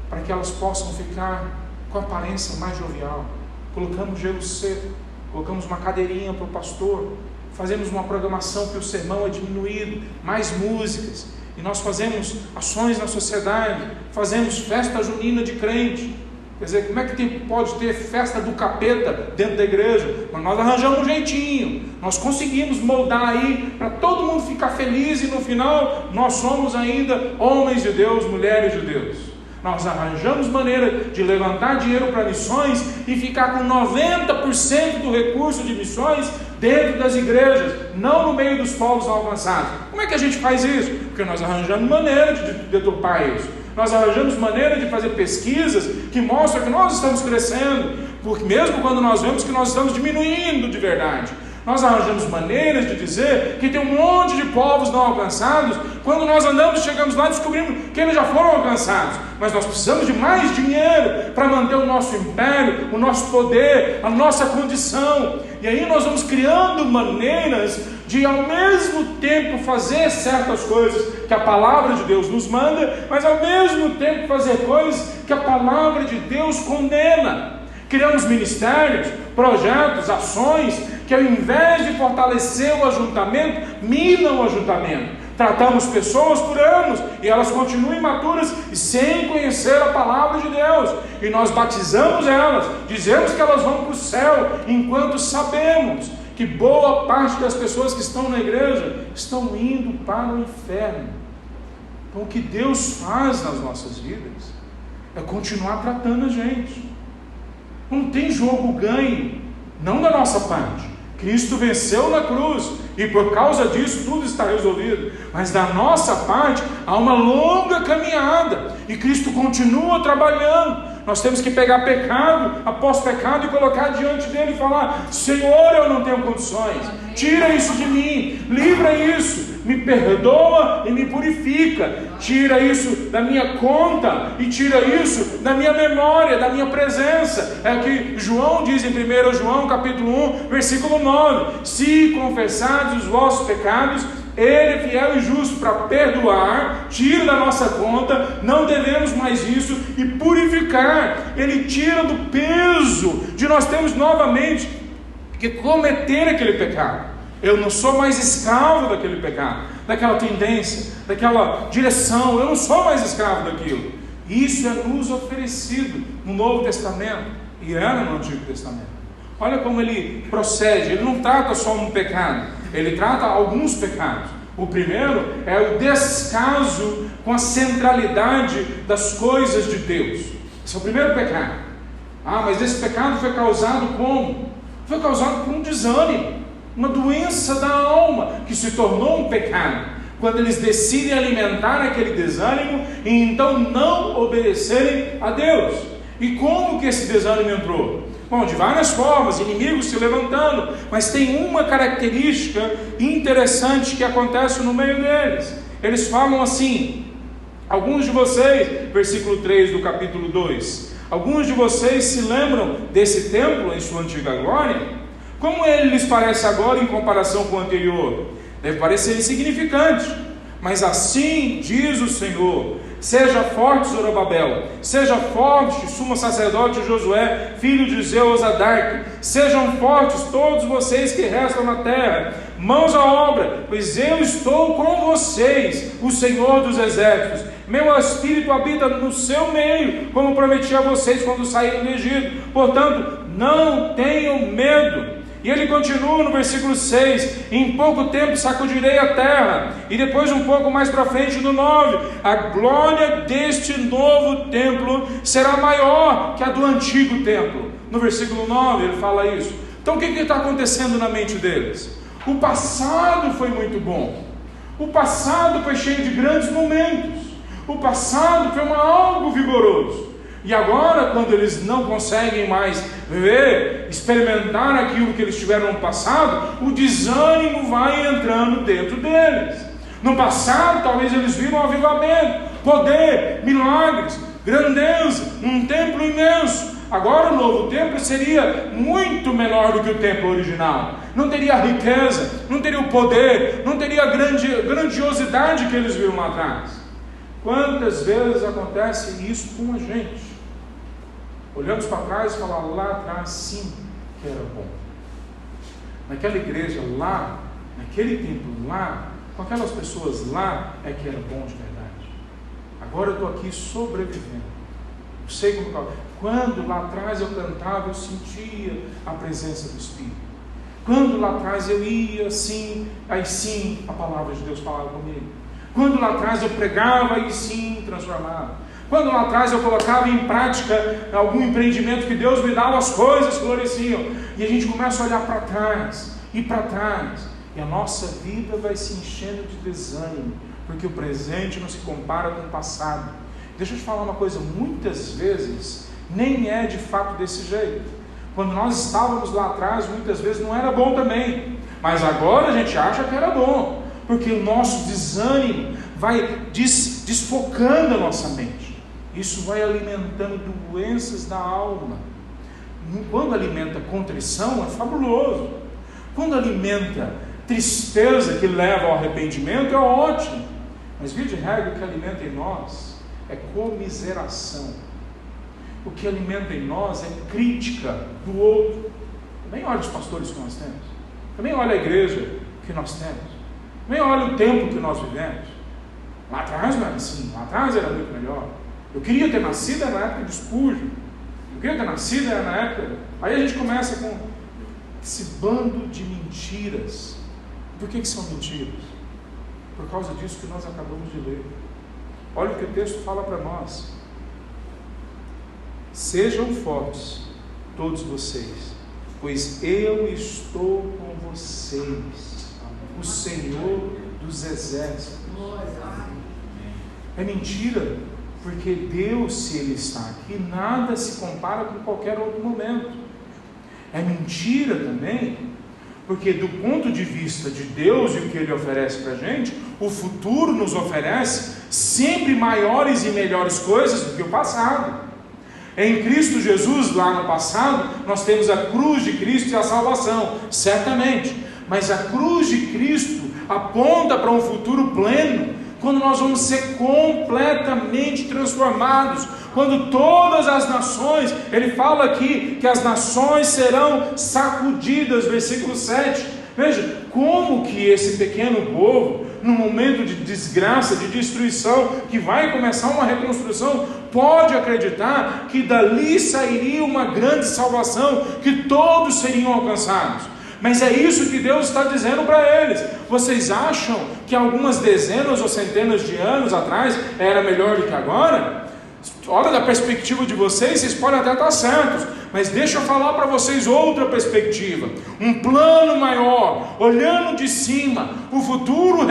para que elas possam ficar com a aparência mais jovial. Colocamos gelo seco, colocamos uma cadeirinha para o pastor, fazemos uma programação que o sermão é diminuído, mais músicas, e nós fazemos ações na sociedade, fazemos festa junina de crente. Quer dizer, como é que pode ter festa do capeta dentro da igreja? Mas nós arranjamos um jeitinho, nós conseguimos moldar aí para todo mundo ficar feliz, e no final nós somos ainda homens de Deus, mulheres de Deus. Nós arranjamos maneira de levantar dinheiro para missões e ficar com 90% do recurso de missões dentro das igrejas, não no meio dos povos não alcançados. Como é que a gente faz isso? Porque nós arranjamos maneira de deturpar isso. Nós arranjamos maneira de fazer pesquisas que mostram que nós estamos crescendo, porque mesmo quando nós vemos que nós estamos diminuindo de verdade. Nós arranjamos maneiras de dizer que tem um monte de povos não alcançados, quando nós andamos e chegamos lá descobrimos que eles já foram alcançados. Mas nós precisamos de mais dinheiro para manter o nosso império, o nosso poder, a nossa condição. E aí nós vamos criando maneiras de ao mesmo tempo fazer certas coisas que a palavra de Deus nos manda, mas ao mesmo tempo fazer coisas que a palavra de Deus condena. Criamos ministérios, projetos, ações que ao invés de fortalecer o ajuntamento, minam o ajuntamento. Tratamos pessoas por anos e elas continuam imaturas e sem conhecer a palavra de Deus, e nós batizamos elas, dizemos que elas vão para o céu, enquanto sabemos que boa parte das pessoas que estão na igreja estão indo para o inferno. Então o que Deus faz nas nossas vidas é continuar tratando a gente. Não tem jogo ganho, não da nossa parte. Cristo venceu na cruz e por causa disso tudo está resolvido. Mas da nossa parte há uma longa caminhada e Cristo continua trabalhando. Nós temos que pegar pecado após pecado e colocar diante dele e falar: Senhor, eu não tenho condições, tira isso de mim, livra isso, me perdoa e me purifica, tira isso da minha conta e tira isso da minha memória, da minha presença. É o que João diz em 1 João capítulo 1 versículo 9: se confessardes os vossos pecados, Ele é fiel e justo para perdoar, tira da nossa conta, não devemos mais isso, e purificar. Ele tira do peso de nós termos novamente que cometer aquele pecado. Eu não sou mais escravo daquele pecado, daquela tendência, daquela direção. Eu não sou mais escravo daquilo. Isso é nos oferecido no Novo Testamento e era no Antigo Testamento. Olha como ele procede. Ele não trata só um pecado, ele trata alguns pecados. O primeiro é o descaso com a centralidade das coisas de Deus. Esse é o primeiro pecado. Mas esse pecado foi causado como? Foi causado por um desânimo, uma doença da alma que se tornou um pecado, quando eles decidem alimentar aquele desânimo e então não obedecerem a Deus. E como que esse desânimo entrou? Bom, de várias formas, inimigos se levantando, mas tem uma característica interessante que acontece no meio deles. Eles falam assim: alguns de vocês, versículo 3 do capítulo 2, alguns de vocês se lembram desse templo em sua antiga glória? Como ele lhes parece agora em comparação com o anterior? Deve parecer insignificante, mas assim diz o Senhor: seja forte, Zorobabel, seja forte, sumo sacerdote Josué, filho de Jeozadak, sejam fortes todos vocês que restam na terra, mãos à obra, pois eu estou com vocês, o Senhor dos exércitos. Meu espírito habita no seu meio, como prometi a vocês quando saíram do Egito. Portanto, não tenham medo. E ele continua no versículo 6: em pouco tempo sacudirei a terra. E depois um pouco mais para frente no 9: a glória deste novo templo será maior que a do antigo templo. No versículo 9 ele fala isso. Então o que está acontecendo na mente deles? O passado foi muito bom, o passado foi cheio de grandes momentos, o passado foi algo vigoroso. E agora, quando eles não conseguem mais ver, experimentar aquilo que eles tiveram no passado, o desânimo vai entrando dentro deles. No passado, talvez eles viram um avivamento, poder, milagres, grandeza, um templo imenso. Agora o novo templo seria muito menor do que o templo original. Não teria a riqueza, não teria o poder, não teria a grandiosidade que eles viram lá atrás. Quantas vezes acontece isso com a gente? Olhamos para trás e falamos: lá atrás sim que era bom. Naquela igreja lá, naquele templo lá, com aquelas pessoas lá, é que era bom de verdade. Agora eu estou aqui sobrevivendo. Eu sei como. Quando lá atrás eu cantava, eu sentia a presença do Espírito. Quando lá atrás eu ia assim, aí sim a palavra de Deus falava comigo. Quando lá atrás eu pregava, aí sim transformava. Quando lá atrás eu colocava em prática algum empreendimento que Deus me dava, as coisas floresciam. E a gente começa a olhar para trás, e para trás, e a nossa vida vai se enchendo de desânimo, porque o presente não se compara com o passado. Deixa eu te falar uma coisa: muitas vezes nem é de fato desse jeito. Quando nós estávamos lá atrás, muitas vezes não era bom também, mas agora a gente acha que era bom, porque o nosso desânimo vai desfocando a nossa mente. Isso vai alimentando doenças da alma. Quando alimenta contrição, é fabuloso. Quando alimenta tristeza que leva ao arrependimento, é ótimo. Mas via de regra, o que alimenta em nós é comiseração. O que alimenta em nós é crítica do outro. Também olha os pastores que nós temos, também olha a igreja que nós temos, também olha o tempo que nós vivemos. Lá atrás não era assim, lá atrás era muito melhor. Eu queria ter nascido na época de Spurgeon, eu queria ter nascido na época. Aí a gente começa com esse bando de mentiras. Por que são mentiras? Por causa disso que nós acabamos de ler. olha o que o texto fala para nós: sejam fortes todos vocês, pois eu estou com vocês, o Senhor dos exércitos. É mentira, porque Deus, se Ele está aqui, nada se compara com qualquer outro momento. É mentira também, porque do ponto de vista de Deus e o que Ele oferece para a gente, o futuro nos oferece sempre maiores e melhores coisas do que o passado. Em Cristo Jesus, lá no passado, nós temos a cruz de Cristo e a salvação, certamente, mas a cruz de Cristo aponta para um futuro pleno, quando nós vamos ser completamente transformados, quando todas as nações, ele fala aqui que as nações serão sacudidas, versículo 7, veja, como que esse pequeno povo, num momento de desgraça, de destruição, que vai começar uma reconstrução, pode acreditar que dali sairia uma grande salvação, que todos seriam alcançados. Mas é isso que Deus está dizendo para eles. Vocês acham que algumas dezenas ou centenas de anos atrás era melhor do que agora? Olha, da perspectiva de vocês, vocês podem até estar certos, mas deixa eu falar para vocês outra perspectiva, um plano maior, olhando de cima. O futuro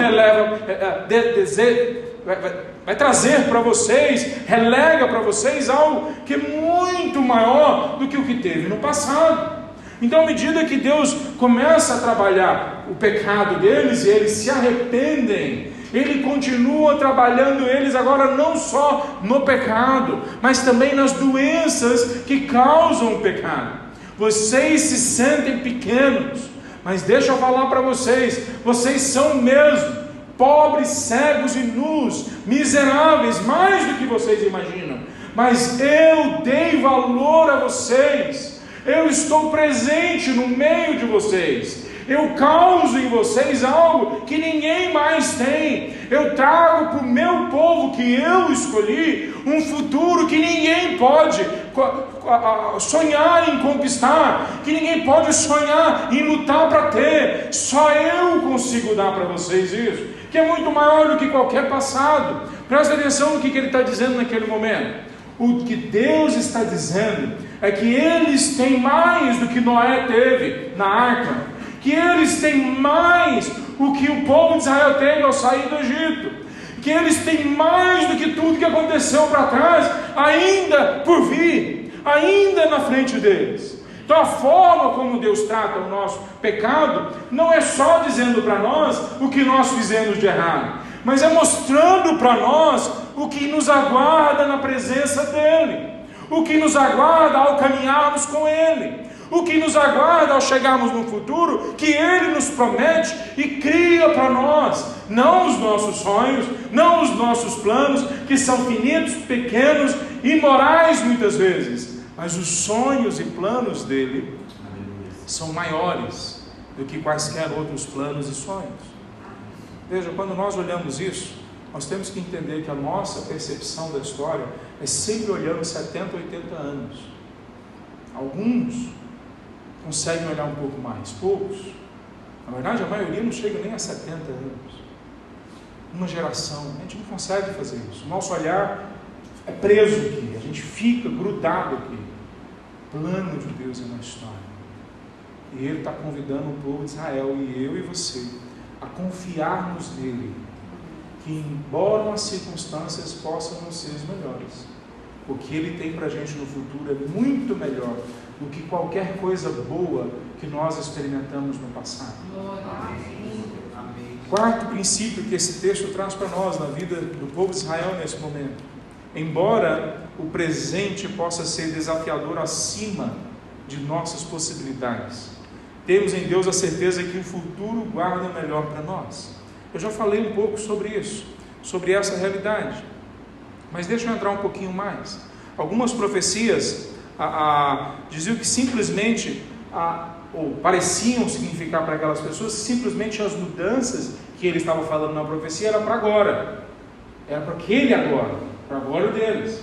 vai trazer para vocês, relega para vocês algo que é muito maior do que o que teve no passado. Então, à medida que Deus começa a trabalhar o pecado deles e eles se arrependem, Ele continua trabalhando eles agora não só no pecado, mas também nas doenças que causam o pecado. Vocês se sentem pequenos, mas deixa eu falar para vocês, vocês são mesmo pobres, cegos e nus, miseráveis, mais do que vocês imaginam, mas eu dei valor a vocês. Eu estou presente no meio de vocês. Eu causo em vocês algo que ninguém mais tem. Eu trago para o meu povo que eu escolhi um futuro que ninguém pode sonhar em conquistar, que ninguém pode sonhar em lutar para ter. Só eu consigo dar para vocês isso, que é muito maior do que qualquer passado. Presta atenção no que ele está dizendo naquele momento. O que Deus está dizendo é que eles têm mais do que Noé teve na arca, que eles têm mais o que o povo de Israel teve ao sair do Egito, que eles têm mais do que tudo que aconteceu para trás, ainda por vir, ainda na frente deles. Então a forma como Deus trata o nosso pecado não é só dizendo para nós o que nós fizemos de errado, mas é mostrando para nós o que nos aguarda na presença dEle, o que nos aguarda ao caminharmos com Ele, o que nos aguarda ao chegarmos no futuro que Ele nos promete e cria para nós, não os nossos sonhos, não os nossos planos, que são finitos, pequenos, imorais muitas vezes, mas os sonhos e planos dEle são maiores do que quaisquer outros planos e sonhos. Veja, quando nós olhamos isso, nós temos que entender que a nossa percepção da história é sempre olhando 70, 80 anos. Alguns conseguem olhar um pouco mais, poucos. Na verdade, a maioria não chega nem a 70 anos. Uma geração, a gente não consegue fazer isso. O nosso olhar é preso aqui, a gente fica grudado aqui. O plano de Deus é na história. E Ele está convidando o povo de Israel, e eu e você, a confiarmos nele, que embora as circunstâncias possam não ser as melhores, o que Ele tem para a gente no futuro é muito melhor do que qualquer coisa boa que nós experimentamos no passado. Quarto princípio que esse texto traz para nós na vida do povo de Israel nesse momento: embora o presente possa ser desafiador acima de nossas possibilidades, temos em Deus a certeza que o futuro guarda o melhor para nós. Eu já falei um pouco sobre isso, sobre essa realidade, mas deixa eu entrar um pouquinho mais. Algumas profecias diziam que simplesmente, ou pareciam significar para aquelas pessoas, simplesmente as mudanças que ele estava falando na profecia era para agora, era para aquele agora, para agora deles.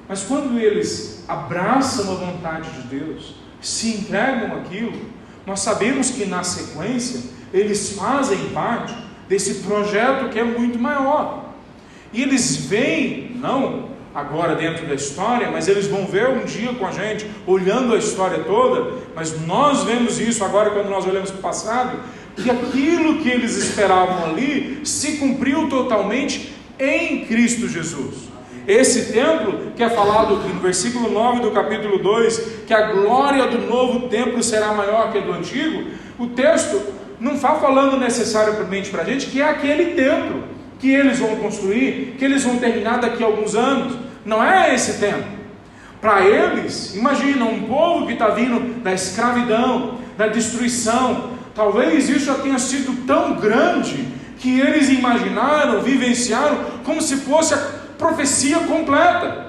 Mas quando eles abraçam a vontade de Deus, se entregam àquilo, nós sabemos que na sequência eles fazem parte desse projeto que é muito maior. E eles veem, não agora dentro da história, mas eles vão ver um dia com a gente, olhando a história toda, mas nós vemos isso agora quando nós olhamos para o passado, que aquilo que eles esperavam ali se cumpriu totalmente em Cristo Jesus. Esse templo, que é falado no versículo 9 do capítulo 2, que a glória do novo templo será maior que a do antigo, o texto não está falando necessariamente para a gente que é aquele templo que eles vão construir, que eles vão terminar daqui a alguns anos. Não é esse templo. Para eles, imagina um povo que está vindo da escravidão, da destruição. Talvez isso já tenha sido tão grande que eles imaginaram, vivenciaram como se fosse a profecia completa.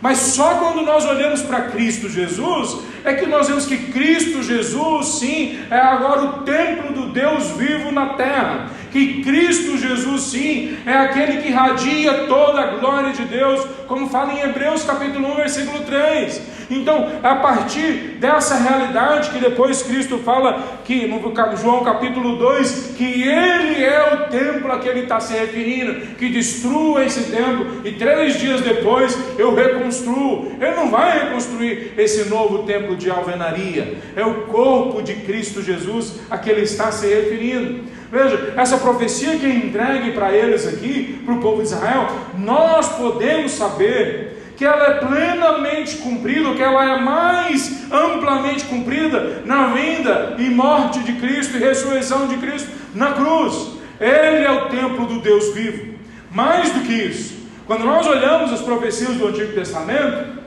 Mas só quando nós olhamos para Cristo Jesus, é que nós vemos que Cristo Jesus, sim, é agora o templo do Deus vivo na terra. Que Cristo Jesus, sim, é aquele que irradia toda a glória de Deus, como fala em Hebreus capítulo 1, versículo 3. Então, é a partir dessa realidade que depois Cristo fala, que no João capítulo 2, que Ele é o templo a que Ele está se referindo, que destrua esse templo, e 3 dias depois eu reconstruo. Ele não vai reconstruir esse novo templo de alvenaria, é o corpo de Cristo Jesus a que Ele está se referindo. Veja, essa profecia que é entregue para eles aqui, para o povo de Israel, nós podemos saber que ela é plenamente cumprida, que ela é mais amplamente cumprida na vinda e morte de Cristo e ressurreição de Cristo na cruz. Ele é o templo do Deus vivo. Mais do que isso, quando nós olhamos as profecias do Antigo Testamento,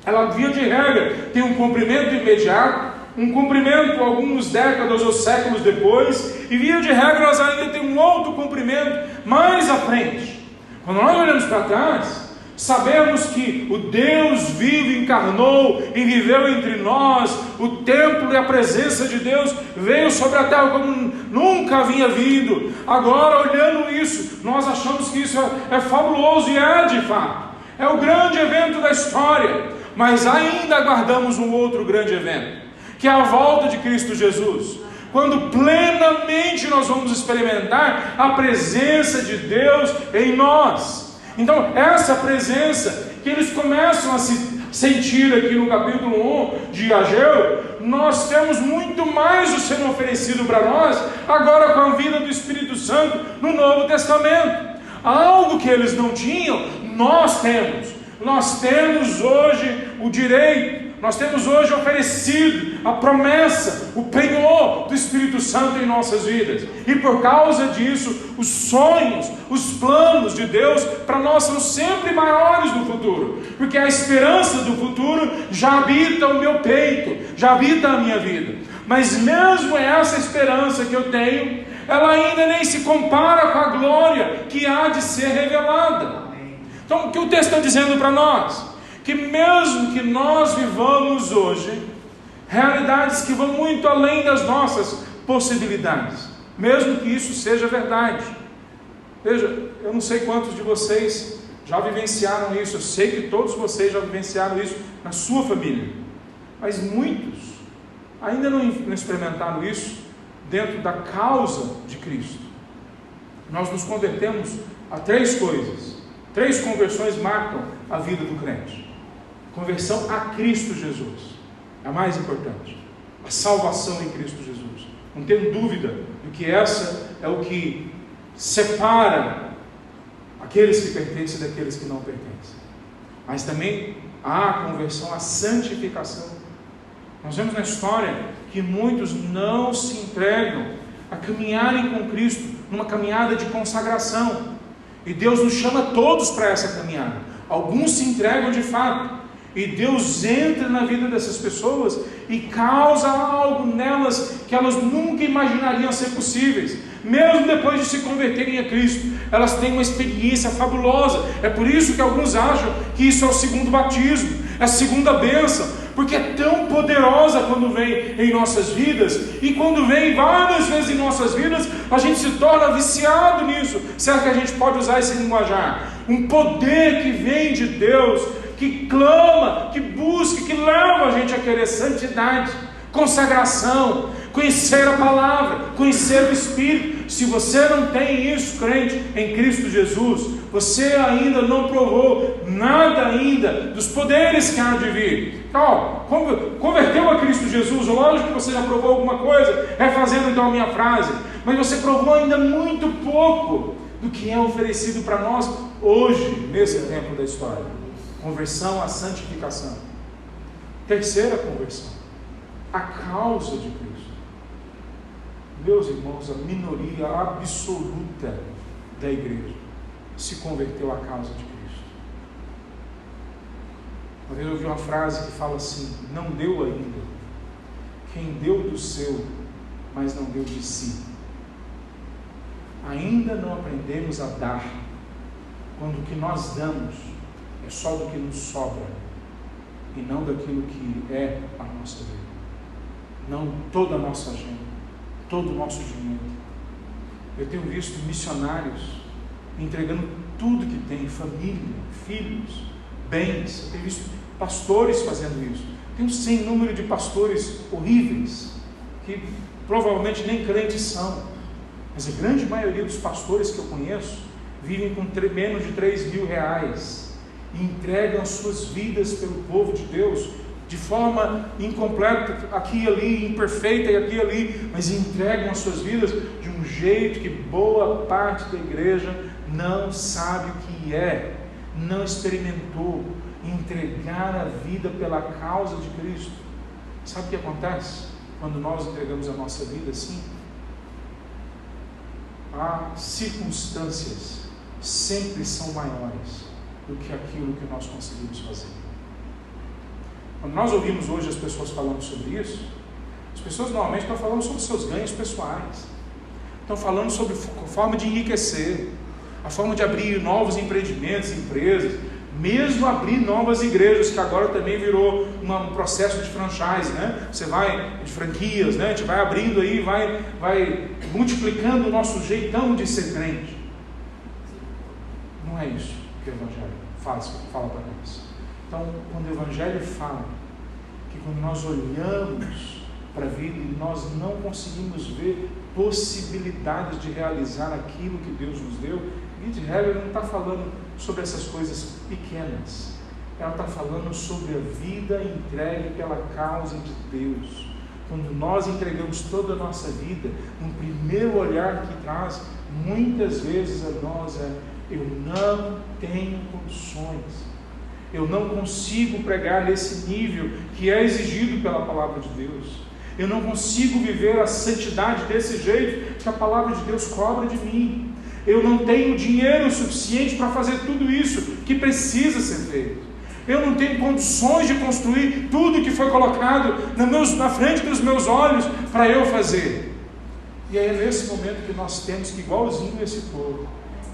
ela, via de regra, tem um cumprimento imediato, um cumprimento algumas décadas ou séculos depois, e via de regra nós ainda temos um outro cumprimento mais à frente. Quando nós olhamos para trás, sabemos que o Deus vivo encarnou e viveu entre nós, o templo e a presença de Deus veio sobre a terra como nunca havia vindo. Agora, olhando isso, nós achamos que isso é fabuloso, e é de fato, é o grande evento da história, mas ainda aguardamos um outro grande evento, que é a volta de Cristo Jesus, quando plenamente nós vamos experimentar a presença de Deus em nós. Então, essa presença que eles começam a se sentir aqui no capítulo 1 de Ageu, nós temos muito mais o sendo oferecido para nós, agora com a vida do Espírito Santo no Novo Testamento. Algo que eles não tinham, nós temos. Nós temos hoje o direito, nós temos hoje oferecido a promessa, o penhor do Espírito Santo em nossas vidas. E por causa disso, os sonhos, os planos de Deus para nós são sempre maiores no futuro, porque a esperança do futuro já habita o meu peito, já habita a minha vida. Mas mesmo essa esperança que eu tenho, ela ainda nem se compara com a glória que há de ser revelada. Então, o que o texto está dizendo para nós? Que mesmo que nós vivamos hoje realidades que vão muito além das nossas possibilidades, mesmo que isso seja verdade. Veja, eu não sei quantos de vocês já vivenciaram isso, eu sei que todos vocês já vivenciaram isso na sua família, mas muitos ainda não experimentaram isso dentro da causa de Cristo. Nós nos convertemos a 3 coisas. 3 conversões marcam a vida do crente. Conversão a Cristo Jesus, é a mais importante. A salvação em Cristo Jesus. Não tenho dúvida de que essa é o que separa aqueles que pertencem daqueles que não pertencem. Mas também há a conversão à santificação. Nós vemos na história que muitos não se entregam a caminharem com Cristo numa caminhada de consagração. E Deus nos chama todos para essa caminhada. Alguns se entregam de fato, e Deus entra na vida dessas pessoas e causa algo nelas que elas nunca imaginariam ser possíveis. Mesmo depois de se converterem a Cristo, elas têm uma experiência fabulosa. É por isso que alguns acham que isso é o segundo batismo, é a segunda bênção, porque é tão poderosa quando vem em nossas vidas, e quando vem várias vezes em nossas vidas, a gente se torna viciado nisso. Será que a gente pode usar esse linguajar? Um poder que vem de Deus, que clama, que busca, que leva a gente a querer santidade, consagração, conhecer a palavra, conhecer o Espírito. Se você não tem isso, crente, em Cristo Jesus, você ainda não provou nada ainda dos poderes que há de vir. Então, converteu a Cristo Jesus, lógico que você já provou alguma coisa, refazendo então a minha frase, mas você provou ainda muito pouco do que é oferecido para nós hoje, nesse tempo da história. Conversão à santificação. Terceira conversão, a causa de Cristo. Meus irmãos, a minoria absoluta da igreja se converteu à causa de Cristo. Uma vez eu ouvi uma frase que fala assim: não deu ainda quem deu do seu, mas não deu de si. Ainda não aprendemos a dar quando o que nós damos é só do que nos sobra e não daquilo que é a nossa vida, não toda a nossa agenda, todo o nosso dinheiro. Eu tenho visto missionários entregando tudo que tem, família, filhos, bens. Eu tenho visto pastores fazendo isso. Tem um sem número de pastores horríveis, que provavelmente nem crentes são, mas a grande maioria dos pastores que eu conheço vivem com menos de 3 mil reais e entregam suas vidas pelo povo de Deus de forma incompleta, aqui e ali, imperfeita e aqui e ali, mas entregam as suas vidas de um jeito que boa parte da igreja não sabe o que é, não experimentou entregar a vida pela causa de Cristo. Sabe o que acontece quando nós entregamos a nossa vida assim? As circunstâncias sempre são maiores do que aquilo que nós conseguimos fazer. Quando nós ouvimos hoje as pessoas falando sobre isso, as pessoas normalmente estão falando sobre seus ganhos pessoais, estão falando sobre a forma de enriquecer, a forma de abrir novos empreendimentos, empresas, mesmo abrir novas igrejas, que agora também virou um processo de franchise, né? Você vai, de franquias, né? A gente vai abrindo aí, vai multiplicando o nosso jeitão de ser crente. Não é isso que o Evangelho fala para nós. Então, quando o Evangelho fala que quando nós olhamos para a vida e nós não conseguimos ver possibilidades de realizar aquilo que Deus nos deu, Guide Heller não está falando sobre essas coisas pequenas, ela está falando sobre a vida entregue pela causa de Deus. Quando nós entregamos toda a nossa vida, um primeiro olhar que traz muitas vezes a nós é: eu não tenho condições, eu não consigo pregar nesse nível que é exigido pela palavra de Deus, eu não consigo viver a santidade desse jeito que a palavra de Deus cobra de mim, eu não tenho dinheiro suficiente para fazer tudo isso que precisa ser feito, eu não tenho condições de construir tudo que foi colocado na frente dos meus olhos para eu fazer. E aí é nesse momento que nós temos que, igualzinho esse povo,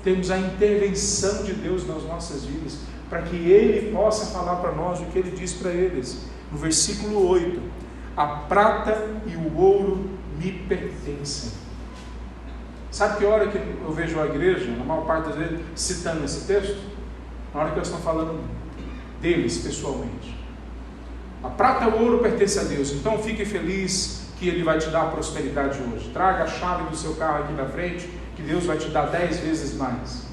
temos a intervenção de Deus nas nossas vidas, para que Ele possa falar para nós o que Ele diz para eles. No versículo 8: a prata e o ouro me pertencem. Sabe que hora que eu vejo a igreja, na maior parte das vezes, citando esse texto? Na hora que eles estão falando deles pessoalmente. A prata e o ouro pertencem a Deus, então fique feliz que Ele vai te dar prosperidade hoje. Traga a chave do seu carro aqui na frente, que Deus vai te dar 10 vezes mais.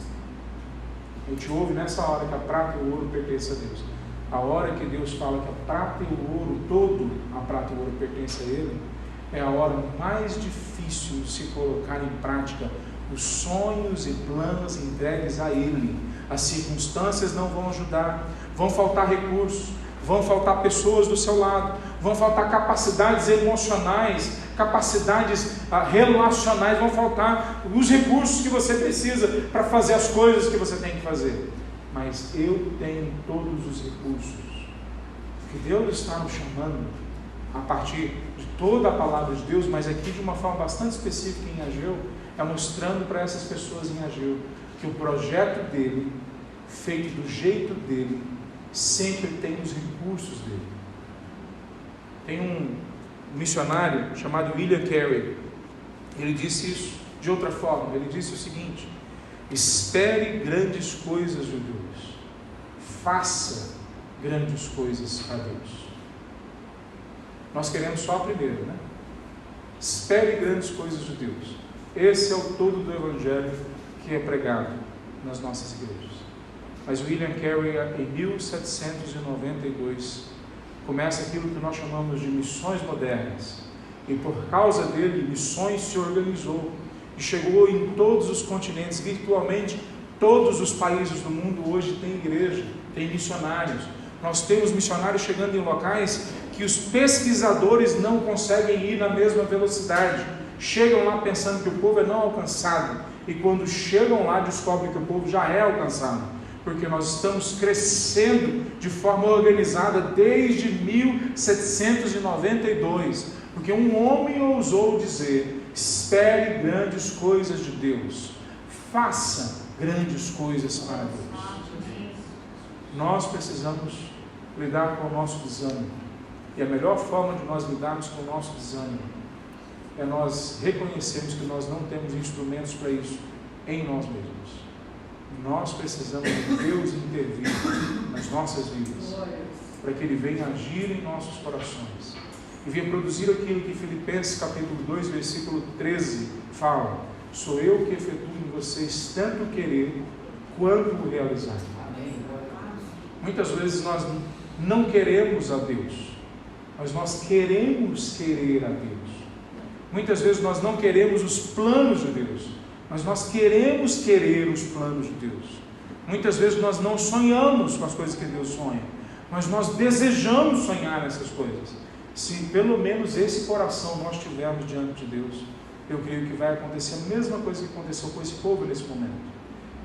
A gente ouve nessa hora que a prata e o ouro pertencem a Deus. A hora que Deus fala que a prata e o ouro, todo a prata e o ouro pertence a Ele, é a hora mais difícil de se colocar em prática os sonhos e planos entregues a Ele. As circunstâncias não vão ajudar, vão faltar recursos, vão faltar pessoas do seu lado, vão faltar capacidades emocionais, capacidades relacionais, vão faltar os recursos que você precisa para fazer as coisas que você tem que fazer. Mas eu tenho todos os recursos. O que Deus está nos chamando, a partir de toda a palavra de Deus, mas aqui de uma forma bastante específica em Ageu, é mostrando para essas pessoas em Ageu que o projeto dele, feito do jeito dele, sempre tem os recursos dele. Tem um missionário chamado William Carey, ele disse isso de outra forma. Ele disse o seguinte: espere grandes coisas de Deus, faça grandes coisas a Deus. Nós queremos só a primeira, né? Espere grandes coisas de Deus. Esse é o todo do Evangelho que é pregado. nas nossas igrejas. Mas William Carey, em 1792, começa aquilo que nós chamamos de missões modernas. E por causa dele, missões se organizou e chegou em todos os continentes, virtualmente todos os países do mundo hoje têm igreja, têm missionários. Nós temos missionários chegando em locais que os pesquisadores não conseguem ir na mesma velocidade. Chegam lá pensando que o povo é não alcançado, e quando chegam lá descobrem que o povo já é alcançado, porque nós estamos crescendo de forma organizada desde 1792, porque um homem ousou dizer: espere grandes coisas de Deus, faça grandes coisas para Deus. Nós precisamos lidar com o nosso desânimo, e a melhor forma de nós lidarmos com o nosso desânimo é nós reconhecermos que nós não temos instrumentos para isso em nós mesmos. Nós precisamos de Deus intervir nas nossas vidas, para que Ele venha agir em nossos corações e venha produzir aquilo que Filipenses capítulo 2, versículo 13 fala: sou eu que efetuo em vocês tanto querer quanto o realizar. Muitas vezes nós não queremos a Deus, mas nós queremos querer a Deus. Muitas vezes nós não queremos os planos de Deus, mas nós queremos querer os planos de Deus. Muitas vezes nós não sonhamos com as coisas que Deus sonha, mas nós desejamos sonhar essas coisas. Se pelo menos esse coração nós tivermos diante de Deus, eu creio que vai acontecer a mesma coisa que aconteceu com esse povo nesse momento.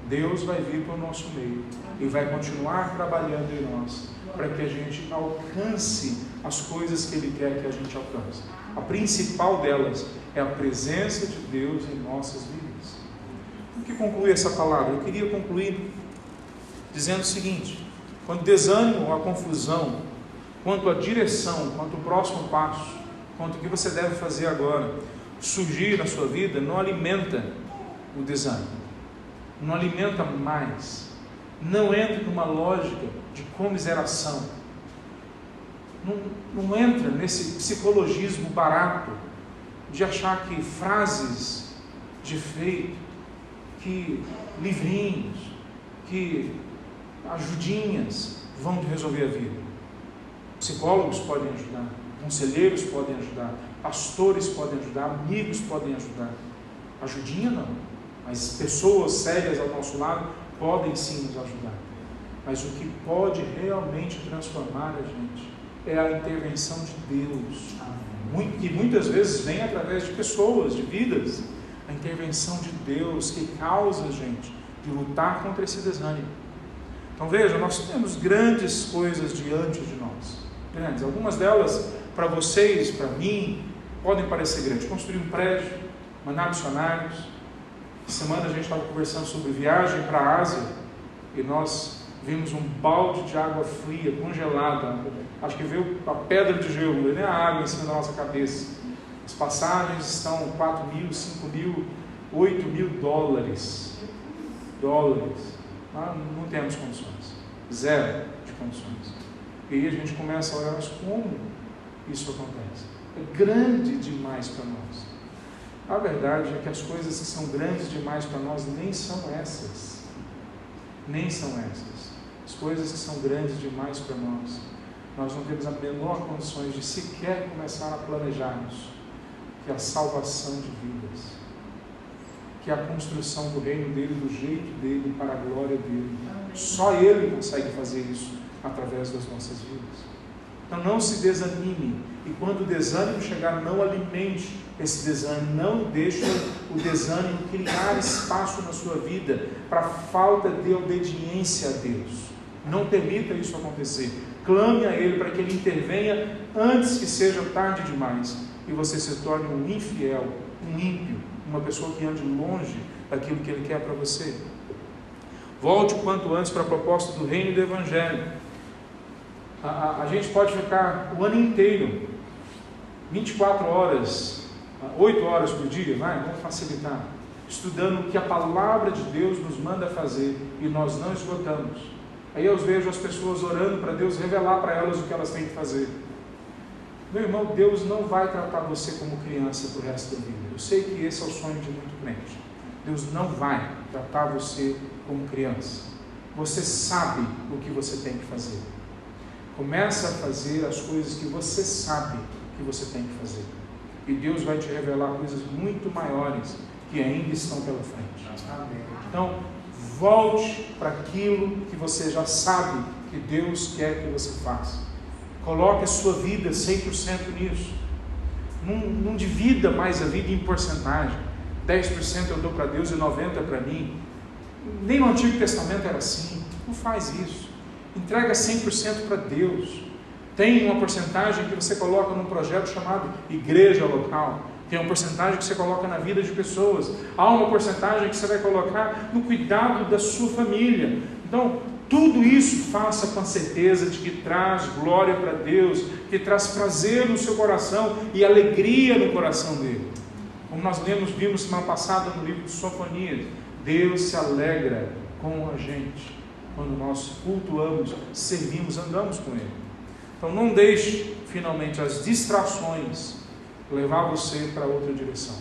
Deus vai vir para o nosso meio e vai continuar trabalhando em nós, para que a gente alcance as coisas que Ele quer que a gente alcance. A principal delas é a presença de Deus em nossas vidas. Por que concluir essa palavra? Eu queria concluir dizendo o seguinte: quando desânimo, a confusão, quanto à direção, quanto ao próximo passo, quanto o que você deve fazer agora, surgir na sua vida, não alimenta o desânimo, não alimenta mais, não entra numa lógica de comiseração, não entra nesse psicologismo barato de achar que frases de efeito, que livrinhos, que ajudinhas vão te resolver a vida. Psicólogos podem ajudar, conselheiros podem ajudar, pastores podem ajudar, amigos podem ajudar. Ajudinha não, mas pessoas sérias ao nosso lado podem sim nos ajudar. Mas o que pode realmente transformar a gente é a intervenção de Deus, que muitas vezes vem através de pessoas, de vidas. A intervenção de Deus que causa a gente de lutar contra esse desânimo. Então veja, nós temos grandes coisas diante de nós, grandes. Algumas delas, para vocês, para mim, podem parecer grandes. Construir um prédio, mandar missionários. Essa semana a gente estava conversando sobre viagem para a Ásia, e nós vimos um balde de água fria, congelada. Acho que veio a pedra de gelo, nem a água em cima da nossa cabeça. As passagens estão 4 mil, 5 mil, 8 mil dólares. Não temos condições, zero de condições. E aí a gente começa a olhar, mas como isso acontece? É grande demais para nós. A verdade é que as coisas que são grandes demais para nós nem são essas. As coisas que são grandes demais para nós não temos a menor condições de sequer começar a planejarmos, que é a salvação de vidas, que é a construção do reino dele, do jeito dele, para a glória dele. Só Ele consegue fazer isso através das nossas vidas. Então não se desanime, e quando o desânimo chegar, não alimente esse desânimo, não deixe o desânimo criar espaço na sua vida para falta de obediência a Deus. Não permita isso acontecer. Clame a Ele para que Ele intervenha antes que seja tarde demais e você se torne um infiel, um ímpio, uma pessoa que ande longe daquilo que Ele quer para você. Volte o quanto antes para a proposta do reino e do Evangelho. A gente pode ficar o ano inteiro, 24 horas, 8 horas por dia, vamos facilitar, estudando o que a palavra de Deus nos manda fazer, e nós não esgotamos. Aí eu vejo as pessoas orando para Deus revelar para elas o que elas têm que fazer. Meu irmão, Deus não vai tratar você como criança para o resto da vida. Eu sei que esse é o sonho de muito crente. Deus não vai tratar você como criança. Você sabe o que você tem que fazer. Começa a fazer as coisas que você sabe que você tem que fazer. E Deus vai te revelar coisas muito maiores que ainda estão pela frente. Amém. Então, volte para aquilo que você já sabe que Deus quer que você faça. Coloque a sua vida 100% nisso. Não divida mais a vida em porcentagem. 10% eu dou para Deus e 90% para mim. Nem no Antigo Testamento era assim. Não faz isso. Entrega 100% para Deus. Tem uma porcentagem que você coloca num projeto chamado igreja local. Tem uma porcentagem que você coloca na vida de pessoas. Há uma porcentagem que você vai colocar no cuidado da sua família. Então, tudo isso faça com a certeza de que traz glória para Deus, que traz prazer no seu coração e alegria no coração dele. Como nós vimos semana passada no livro de Sofonias, Deus se alegra com a gente quando nós cultuamos, servimos, andamos com Ele. Então não deixe finalmente as distrações levar você para outra direção.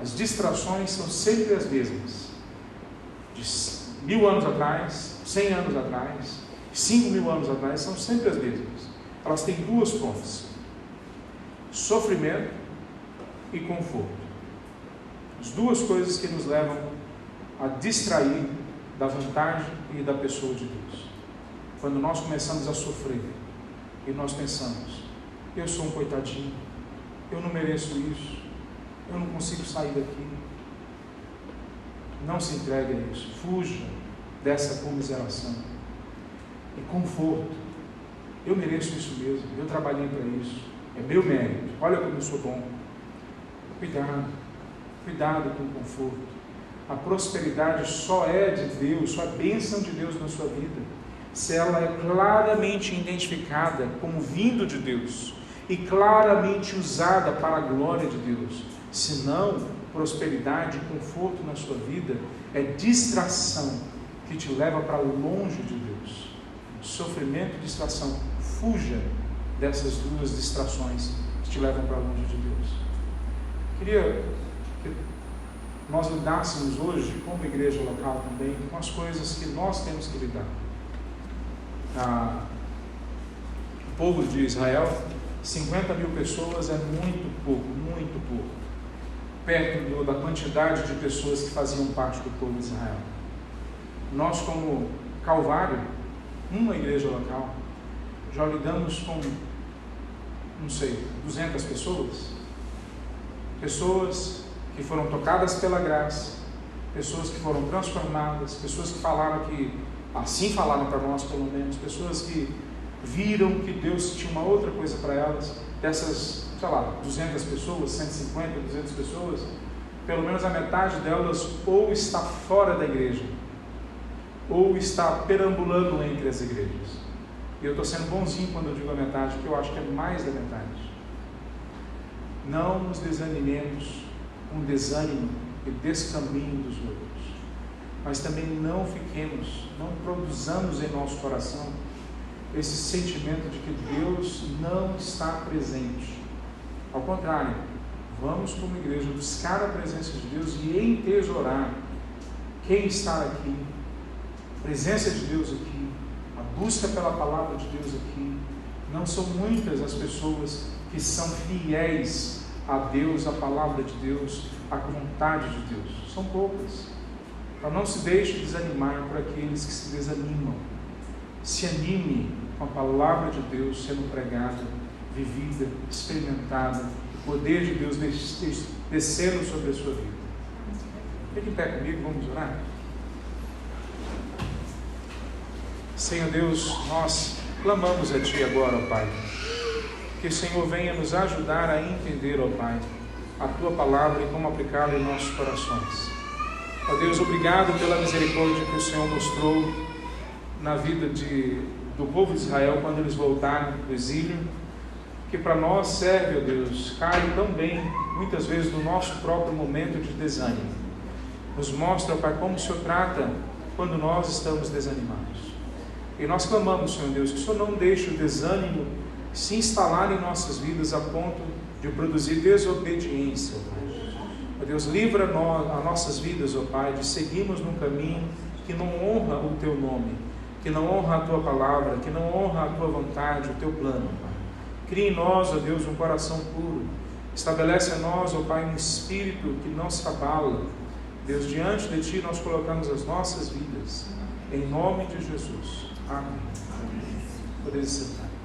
As distrações são sempre as mesmas. De 1000 anos atrás, 100 anos atrás, 5.000 anos atrás, são sempre as mesmas. Elas têm duas pontas: sofrimento e conforto. As duas coisas que nos levam a distrair da vontade e da pessoa de Deus. Quando nós começamos a sofrer e nós pensamos: eu sou um coitadinho, eu não mereço isso, eu não consigo sair daqui. Não se entregue a isso. Fuja dessa comiseração. E conforto: eu mereço isso mesmo, eu trabalhei para isso, é meu mérito, olha como eu sou bom. Cuidado com o conforto. A prosperidade só é de Deus, só é bênção de Deus na sua vida, se ela é claramente identificada como vindo de Deus e claramente usada para a glória de Deus. Senão, prosperidade e conforto na sua vida é distração que te leva para longe de Deus. Sofrimento e distração. Fuja dessas duas distrações que te levam para longe de Deus. Queria que nós lidássemos hoje, como igreja local também, com as coisas que nós temos que lidar. O povo de Israel, 50.000 pessoas é muito pouco, perto da quantidade de pessoas que faziam parte do povo de Israel. Nós, como Calvário, uma igreja local, já lidamos com, 200 pessoas. Pessoas que foram tocadas pela graça, pessoas que foram transformadas, pessoas que falaram assim falaram para nós pelo menos, pessoas que viram que Deus tinha uma outra coisa para elas. Dessas, 200 pessoas, 150, 200 pessoas, pelo menos a metade delas ou está fora da igreja, ou está perambulando entre as igrejas. E eu estou sendo bonzinho quando eu digo a metade, porque eu acho que é mais da metade. Não nos desanimemos com desânimo e descaminho dos outros, mas também não produzamos em nosso coração esse sentimento de que Deus não está presente. Ao contrário, vamos como igreja buscar a presença de Deus e entesourar quem está aqui, a presença de Deus aqui, a busca pela palavra de Deus aqui. Não são muitas as pessoas que são fiéis a Deus, a palavra de Deus, a vontade de Deus. São poucas. Então não se deixe desanimar por aqueles que se desanimam. Se anime com a palavra de Deus sendo pregada, vivida, experimentada, o poder de Deus descendo sobre a sua vida. Fique em pé comigo, vamos orar. Senhor Deus, nós clamamos a Ti agora, ó Pai, que o Senhor venha nos ajudar a entender, ó Pai, a Tua palavra e como aplicá-la em nossos corações. Ó Deus, obrigado pela misericórdia que o Senhor mostrou na vida do povo de Israel quando eles voltaram do exílio, que para nós serve, ó Deus, cai tão bem, muitas vezes no nosso próprio momento de desânimo. Nos mostra, ó Pai, como o Senhor trata quando nós estamos desanimados. E nós clamamos, Senhor Deus, que o Senhor não deixe o desânimo se instalar em nossas vidas a ponto de produzir desobediência, ó Pai. Ó Deus, livra as nossas vidas, ó Pai, de seguirmos num caminho que não honra o Teu nome, que não honra a Tua palavra, que não honra a Tua vontade, o Teu plano, Pai. Cria em nós, ó Deus, um coração puro. Estabelece a nós, ó Pai, um espírito que não se abala. Deus, diante de Ti nós colocamos as nossas vidas. Em nome de Jesus. Amém. Podeis sentar.